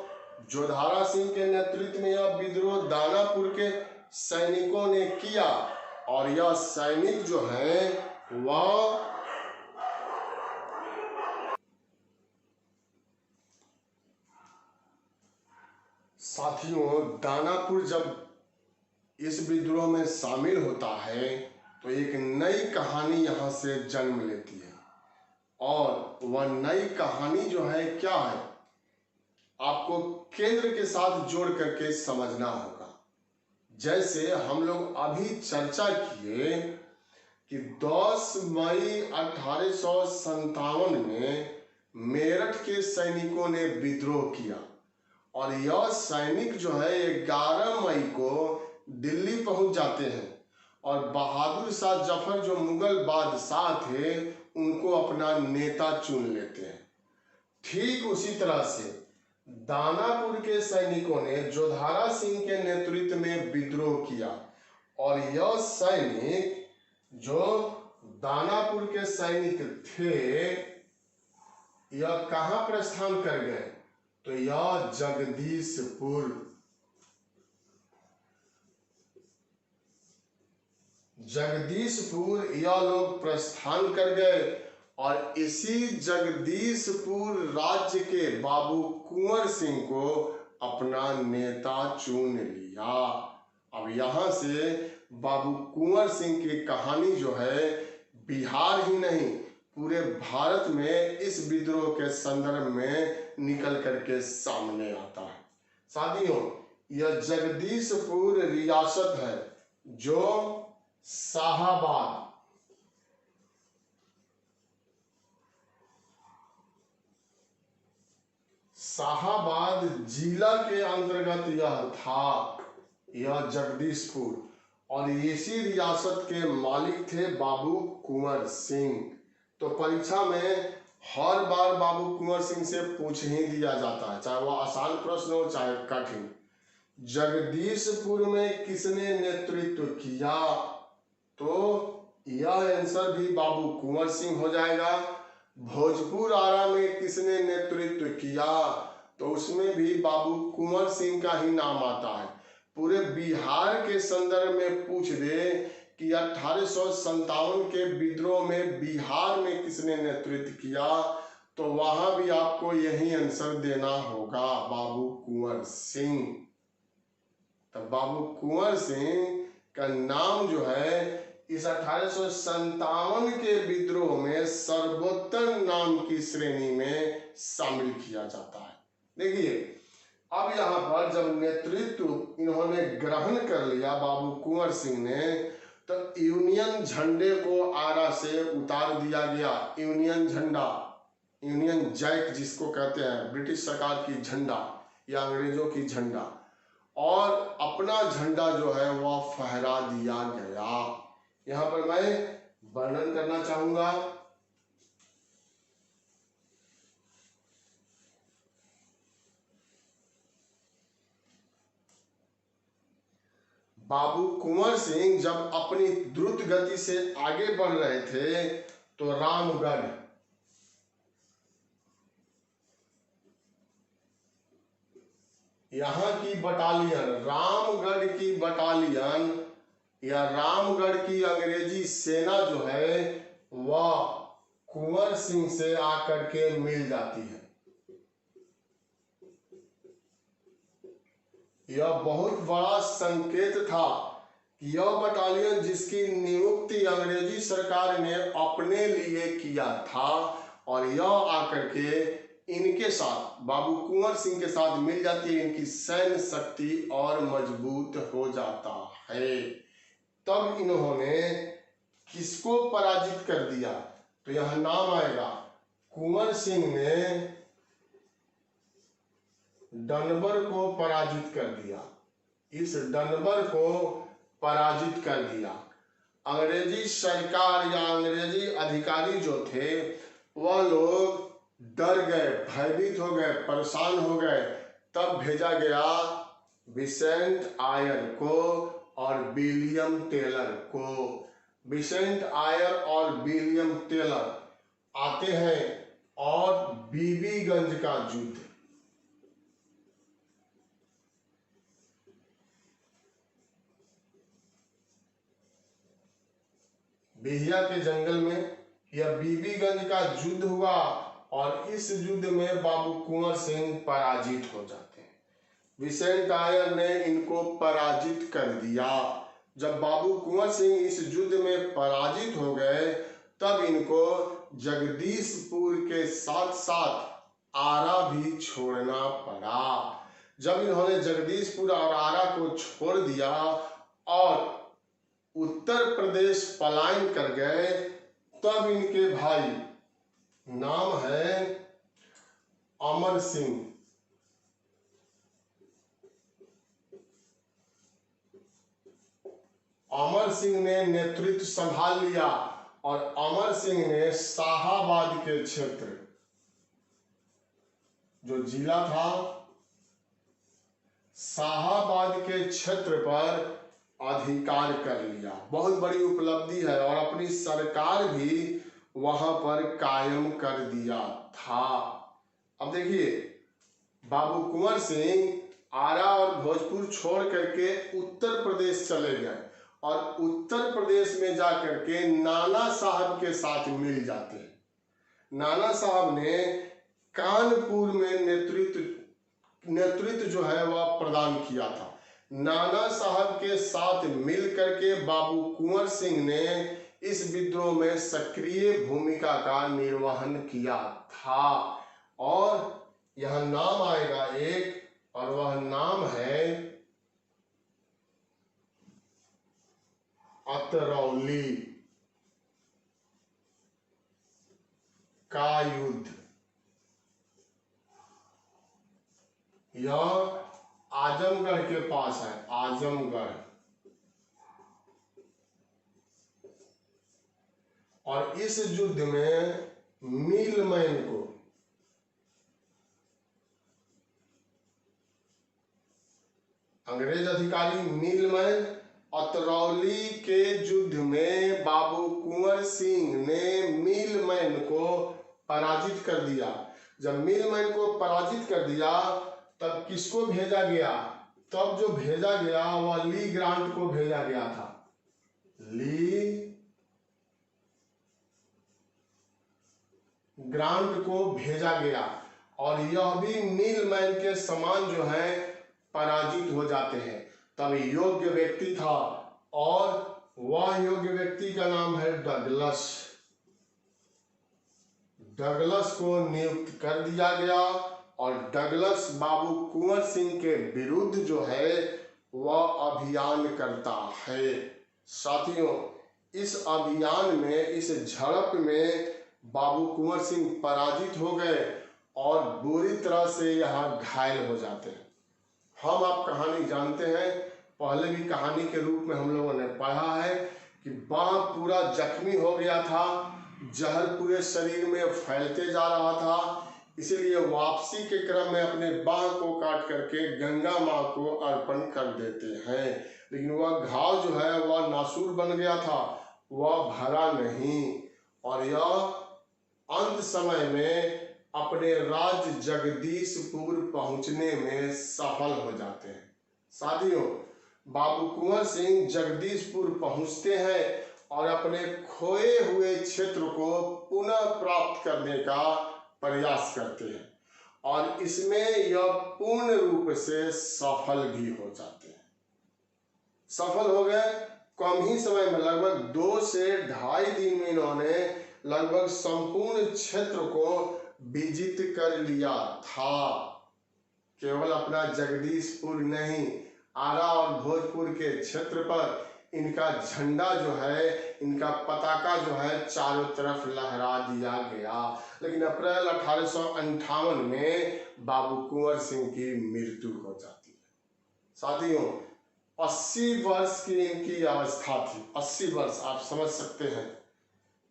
जोधारा सिंह के नेतृत्व में यह विद्रोह दानापुर के सैनिकों ने किया और यह सैनिक जो है वह साथियों, दानापुर जब इस विद्रोह में शामिल होता है तो एक नई कहानी यहाँ से जन्म लेती है। और वह नई कहानी जो है क्या है, आपको केंद्र के साथ जोड़ करके समझना होगा। जैसे हम लोग अभी चर्चा किए कि 10 मई 1857 में मेरठ के सैनिकों ने विद्रोह किया और यह सैनिक जो है 11 मई को दिल्ली पहुंच जाते हैं और बहादुर शाह जफर जो मुगल बादशाह थे उनको अपना नेता चुन लेते हैं। ठीक उसी तरह से दानापुर के सैनिकों ने जोधारा सिंह के नेतृत्व में विद्रोह किया और यह सैनिक जो दानापुर के सैनिक थे यह कहां प्रस्थान कर गए? तो यह जगदीशपुर यह लोग प्रस्थान कर गए और इसी जगदीशपुर राज्य के बाबू कुंवर सिंह को अपना नेता चुन लिया। अब यहां से बाबू कुंवर सिंह की कहानी जो है बिहार ही नहीं पूरे भारत में इस विद्रोह के संदर्भ में निकल करके सामने आता है। साथियों, यह जगदीशपुर रियासत है जो शाहाबाद जिला के अंतर्गत यह था, यह जगदीशपुर, और इसी रियासत के मालिक थे बाबू कुंवर सिंह। तो परीक्षा में हर बार बाबू कुंवर सिंह से पूछ ही दिया जाता है, चाहे वह आसान प्रश्न हो चाहे कठिन। जगदीशपुर में किसने नेतृत्व किया? तो यह आंसर भी बाबू कुंवर सिंह हो जाएगा। भोजपुर आरा में किसने नेतृत्व किया? तो उसमें भी बाबू कुंवर सिंह का ही नाम आता है। पूरे बिहार के संदर्भ में पूछ दे कि 1857 के विद्रोह में बिहार में किसने नेतृत्व किया, तो वहां भी आपको यही आंसर देना होगा, बाबू कुंवर सिंह। तब बाबू कुंवर सिंह का नाम जो है इस 1857 के विद्रोह में सर्वोत्तम नाम की श्रेणी में शामिल किया जाता है। देखिए, अब यहाँ पर जब नेतृत्व इन्होंने ग्रहण कर लिया बाबू कुंवर सिंह ने, तो यूनियन झंडे को आरा से उतार दिया गया। यूनियन झंडा, यूनियन जैक जिसको कहते हैं, ब्रिटिश सरकार की झंडा या अंग्रेजों की झंडा, और अपना झंडा जो है वह फहरा दिया गया। यहाँ पर मैं वर्णन करना चाहूंगा। बाबू कुंवर सिंह जब अपनी द्रुत गति से आगे बढ़ रहे थे तो रामगढ़, यहाँ की बटालियन, रामगढ़ की बटालियन या रामगढ़ की अंग्रेजी सेना जो है वह कुंवर सिंह से आकर के मिल जाती है। यह बहुत बड़ा संकेत था कि यह बटालियन जिसकी नियुक्ति अंग्रेजी सरकार ने अपने लिए किया था और यह आकर के इनके साथ, बाबू कुंवर सिंह के साथ मिल जाती है, इनकी सैन्य शक्ति और मजबूत हो जाता है। तब इन्होंने किसको पराजित कर दिया? तो यह नाम आएगा, कुंवर सिंह ने डनबर को पराजित कर दिया। इस डनबर को पराजित कर दिया। अंग्रेजी सरकार या अंग्रेजी अधिकारी जो थे वह लोग डर गए, भयभीत हो गए, परेशान हो गए। तब भेजा गया विसेंट आयर को और विलियम टेलर को। विसेंट आयर और विलियम टेलर आते हैं और बीबीगंज का युद्ध, बिहिया के जंगल में यह बीबीगंज का युद्ध हुआ और इस युद्ध में बाबू कुंवर सिंह पराजित हो जाते हैं। विसेंट आयर ने इनको पराजित कर दिया। जब बाबू कुंवर सिंह इस युद्ध में पराजित हो गए तब इनको जगदीशपुर के साथ साथ आरा भी छोड़ना पड़ा। जब इन्होंने जगदीशपुर और आरा को छोड़ दिया और उत्तर प्रदेश पलायन कर गए, तब इनके भाई, नाम है अमर सिंह, अमर सिंह ने नेतृत्व संभाल लिया और अमर सिंह ने शाहाबाद के क्षेत्र, जो जिला था, शाहाबाद के क्षेत्र पर अधिकार कर लिया। बहुत बड़ी उपलब्धि है और अपनी सरकार भी वहां पर कायम कर दिया था। अब देखिए, बाबू कुंवर सिंह आरा और भोजपुर छोड़ करके उत्तर प्रदेश चले गए और उत्तर प्रदेश में जाकर के नाना साहब के साथ मिल जाते हैं। नाना साहब ने कानपुर में नेतृत्व जो है वह प्रदान किया था। नाना साहब के साथ मिल करके बाबू कुंवर सिंह ने इस विद्रोह में सक्रिय भूमिका का निर्वहन किया था। और यह नाम आएगा एक, और वह नाम है अतरौली का युद्ध। यह आजमगढ़ के पास है, आजमगढ़। और इस युद्ध में मिलमैन को, अंग्रेज अधिकारी मिलमैन, अतरौली के युद्ध में बाबू कुंवर सिंह ने मिलमैन को पराजित कर दिया। जब मिलमैन को पराजित कर दिया तब किसको भेजा गया? तब जो भेजा गया वह ली ग्रांट को भेजा गया था। ली ग्रांट को भेजा गया और यह भी मिलमैन के समान जो है पराजित हो जाते हैं। तब योग्य व्यक्ति था और वह योग्य व्यक्ति का नाम है डगलस। डगलस को नियुक्त कर दिया गया और डगलस बाबू कुंवर सिंह के विरुद्ध जो है वह अभियान करता है। साथियों, इस अभियान में, इस झड़प में बाबू कुंवर सिंह पराजित हो गए और बुरी तरह से यहाँ घायल हो जाते हैं। हम आप कहानी जानते हैं, पहले भी कहानी के रूप में हम लोगों ने पढ़ा है कि बांह पूरा जख्मी हो गया था, जहर पूरे शरीर में फैलते जा रहा था, इसीलिए वापसी के क्रम में अपने बांह को काट करके गंगा माँ को अर्पण कर देते हैं। लेकिन वह घाव जो है वह नासूर बन गया था, वह भरा नहीं और यह अंत समय में अपने राज्य जगदीशपुर पहुंचने में सफल हो जाते हैं। साथियों, बाबू कुंवर सिंह जगदीशपुर पहुंचते हैं और अपने खोए हुए क्षेत्र को पुनः प्राप्त करने का प्रयास करते हैं और इसमें यह पूर्ण रूप से सफल भी हो जाते हैं। सफल हो गए। कम ही समय में, लगभग 2 से 2.5 दिन में इन्होंने लगभग संपूर्ण क्षेत्र को विजित कर लिया था। केवल अपना जगदीशपुर नहीं, आरा और भोजपुर के क्षेत्र पर इनका झंडा जो है, इनका पताका जो है चारों तरफ लहरा दिया गया। लेकिन अप्रैल 1858 में बाबू कुंवर सिंह की मृत्यु हो जाती है। साथियों, 80 वर्ष की इनकी अवस्था थी। 80 वर्ष, आप समझ सकते हैं।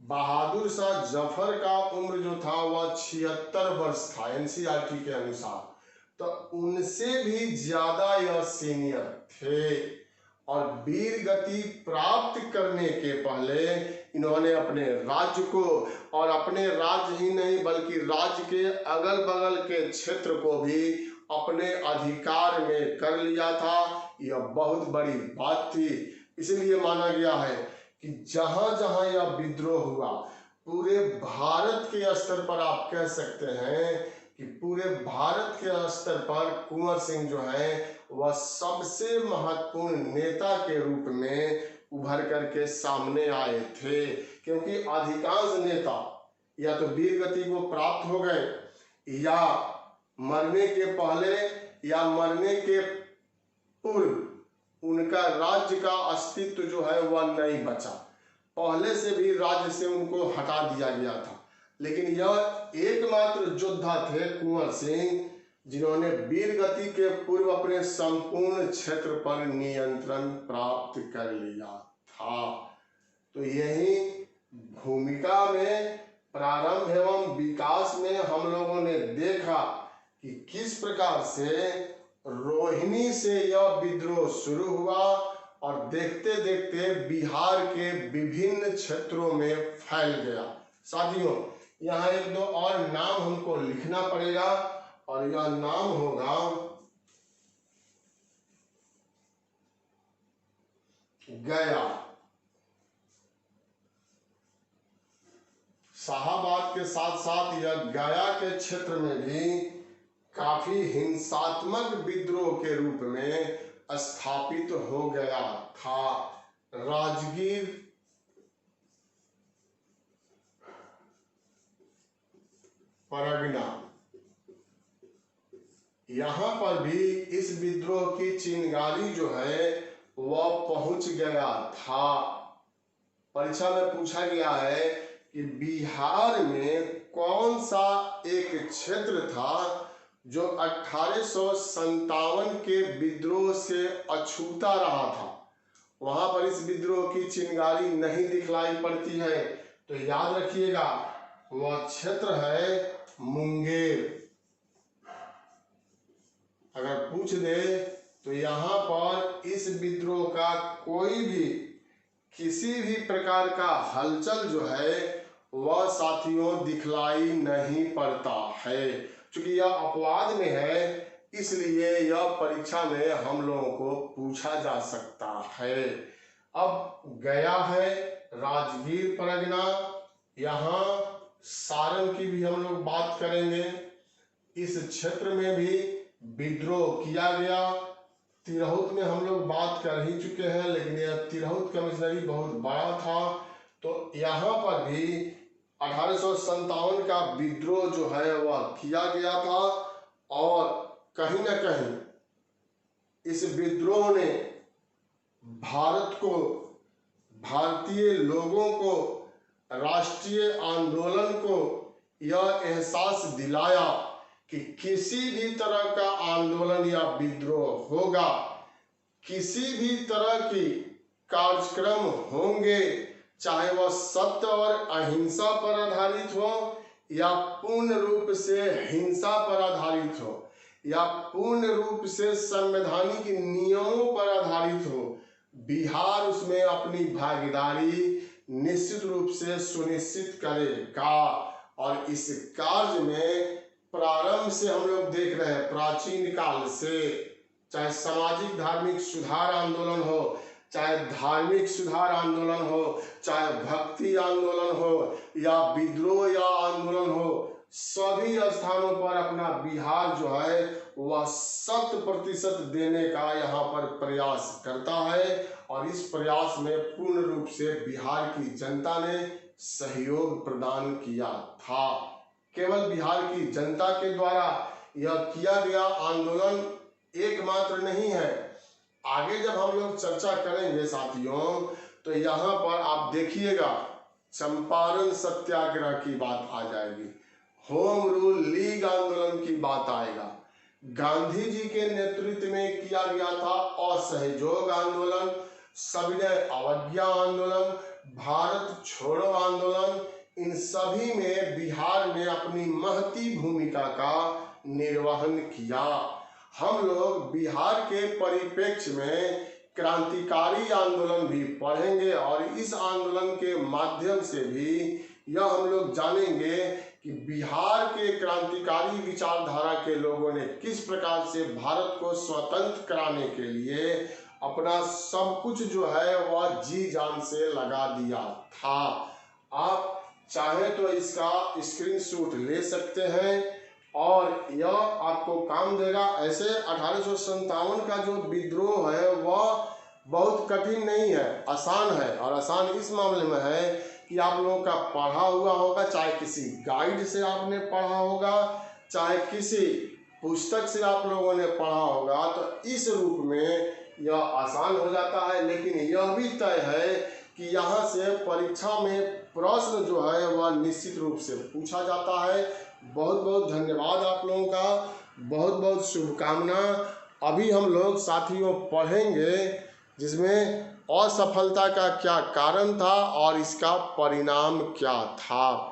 बहादुर शाह जफर का उम्र जो था वह 76 वर्ष था एनसीईआरटी के अनुसार, तो उनसे भी ज्यादा यह सीनियर थे और वीर गति प्राप्त करने के पहले इन्होंने अपने राज्य को, और अपने राज्य ही नहीं बल्कि राज्य के अगल बगल के क्षेत्र को भी अपने अधिकार में कर लिया था। यह बहुत बड़ी बात थी। इसलिए माना गया है कि जहां जहां यह विद्रोह हुआ, पूरे भारत के स्तर पर आप कह सकते हैं कि पूरे भारत के स्तर पर कुंवर सिंह जो है वह सबसे महत्वपूर्ण नेता के रूप में उभर करके सामने आए थे। क्योंकि अधिकांश नेता या तो वीर गति को प्राप्त हो गए, या मरने के पहले या मरने के पूर्व उनका राज्य का अस्तित्व जो है वह नहीं बचा। पहले से भी राज्य से उनको हटा दिया गया था। लेकिन यह एकमात्र योद्धा थे कुंवर सिंह जिन्होंने वीर गति के पूर्व अपने संपूर्ण क्षेत्र पर नियंत्रण प्राप्त कर लिया था। तो यही भूमिका में प्रारंभ एवं विकास में हम लोगों ने देखा कि किस प्रकार से रोहिणी से यह विद्रोह शुरू हुआ और देखते देखते बिहार के विभिन्न क्षेत्रों में फैल गया। साथियों, यहाँ एक दो और नाम हमको लिखना पड़ेगा और यह नाम होगा गया। शाहाबाद के साथ साथ यह गया के क्षेत्र में भी काफी हिंसात्मक विद्रोह के रूप में स्थापित हो गया था। राजगीर परगना, यहाँ पर भी इस विद्रोह की चिंगारी जो है वह पहुंच गया था। परीक्षा में पूछा गया है कि बिहार में कौन सा एक क्षेत्र था जो 1857 के विद्रोह से अछूता रहा था। वहां पर इस विद्रोह की चिंगारी नहीं दिखलाई पड़ती है। तो याद रखिएगा, वह क्षेत्र है मुंगेर। अगर पूछ दे तो यहाँ पर इस विद्रोह का कोई भी किसी भी प्रकार का हलचल जो है वह साथियों दिखलाई नहीं पड़ता है। क्योंकि यह अपवाद में है, इसलिए यह परीक्षा में हम लोगों को पूछा जा सकता है। अब गया है, राजगीर परगना, यहाँ सारण की भी हम लोग बात करेंगे। इस क्षेत्र में भी विद्रोह किया गया। तिरहुत में हम लोग बात कर ही चुके हैं, लेकिन यह तिरहुत कमिश्नरी बहुत बड़ा था। तो यहाँ पर भी 1857 का विद्रोह जो है वह किया गया था और कहीं न कहीं इस विद्रोह ने भारत को, भारतीय लोगों को, राष्ट्रीय आंदोलन को यह एहसास दिलाया कि किसी भी तरह का आंदोलन या विद्रोह होगा, किसी भी तरह की कार्यक्रम होंगे, चाहे वह सत्य और अहिंसा पर आधारित हो या पूर्ण रूप से हिंसा पर आधारित हो या पूर्ण रूप से संवैधानिक नियमों पर आधारित हो, बिहार उसमें अपनी भागीदारी निश्चित रूप से सुनिश्चित करेगा। और इस कार्य में प्रारंभ से हम लोग देख रहे हैं, प्राचीन काल से, चाहे सामाजिक धार्मिक सुधार आंदोलन हो, चाहे धार्मिक सुधार आंदोलन हो, चाहे भक्ति आंदोलन हो या विद्रोह या आंदोलन हो, सभी स्थानों पर अपना बिहार जो है वह 100% देने का यहाँ पर प्रयास करता है। और इस प्रयास में पूर्ण रूप से बिहार की जनता ने सहयोग प्रदान किया था। केवल बिहार की जनता के द्वारा यह किया गया आंदोलन एकमात्र नहीं है। आगे जब हम लोग चर्चा करेंगे साथियों, तो यहाँ पर आप देखिएगा चंपारण सत्याग्रह की बात आ जाएगी, होम रूल लीग आंदोलन की बात आएगा, गांधी जी के नेतृत्व में किया गया था असहयोग आंदोलन, सविनय अवज्ञा आंदोलन, भारत छोड़ो आंदोलन, इन सभी में बिहार ने अपनी महती भूमिका का निर्वहन किया। हम लोग बिहार के परिप्रेक्ष्य में क्रांतिकारी आंदोलन भी पढ़ेंगे और इस आंदोलन के माध्यम से भी यह हम लोग जानेंगे कि बिहार के क्रांतिकारी विचारधारा के लोगों ने किस प्रकार से भारत को स्वतंत्र कराने के लिए अपना सब कुछ जो है वह जी जान से लगा दिया था। आप चाहे तो इसका स्क्रीनशॉट ले सकते हैं और यह आपको काम देगा। ऐसे 1857 का जो विद्रोह है वह बहुत कठिन नहीं है, आसान है। और आसान इस मामले में है कि आप लोगों का पढ़ा हुआ होगा, चाहे किसी गाइड से आपने पढ़ा होगा, चाहे किसी पुस्तक से आप लोगों ने पढ़ा होगा, तो इस रूप में यह आसान हो जाता है, लेकिन यह भी तय है कि यहाँ से परीक्षा में प्रश्न जो है वह निश्चित रूप से पूछा जाता है। बहुत बहुत धन्यवाद आप लोगों का, बहुत बहुत शुभकामना। अभी हम लोग साथियों पढ़ेंगे जिसमें असफलता का क्या कारण था और इसका परिणाम क्या था।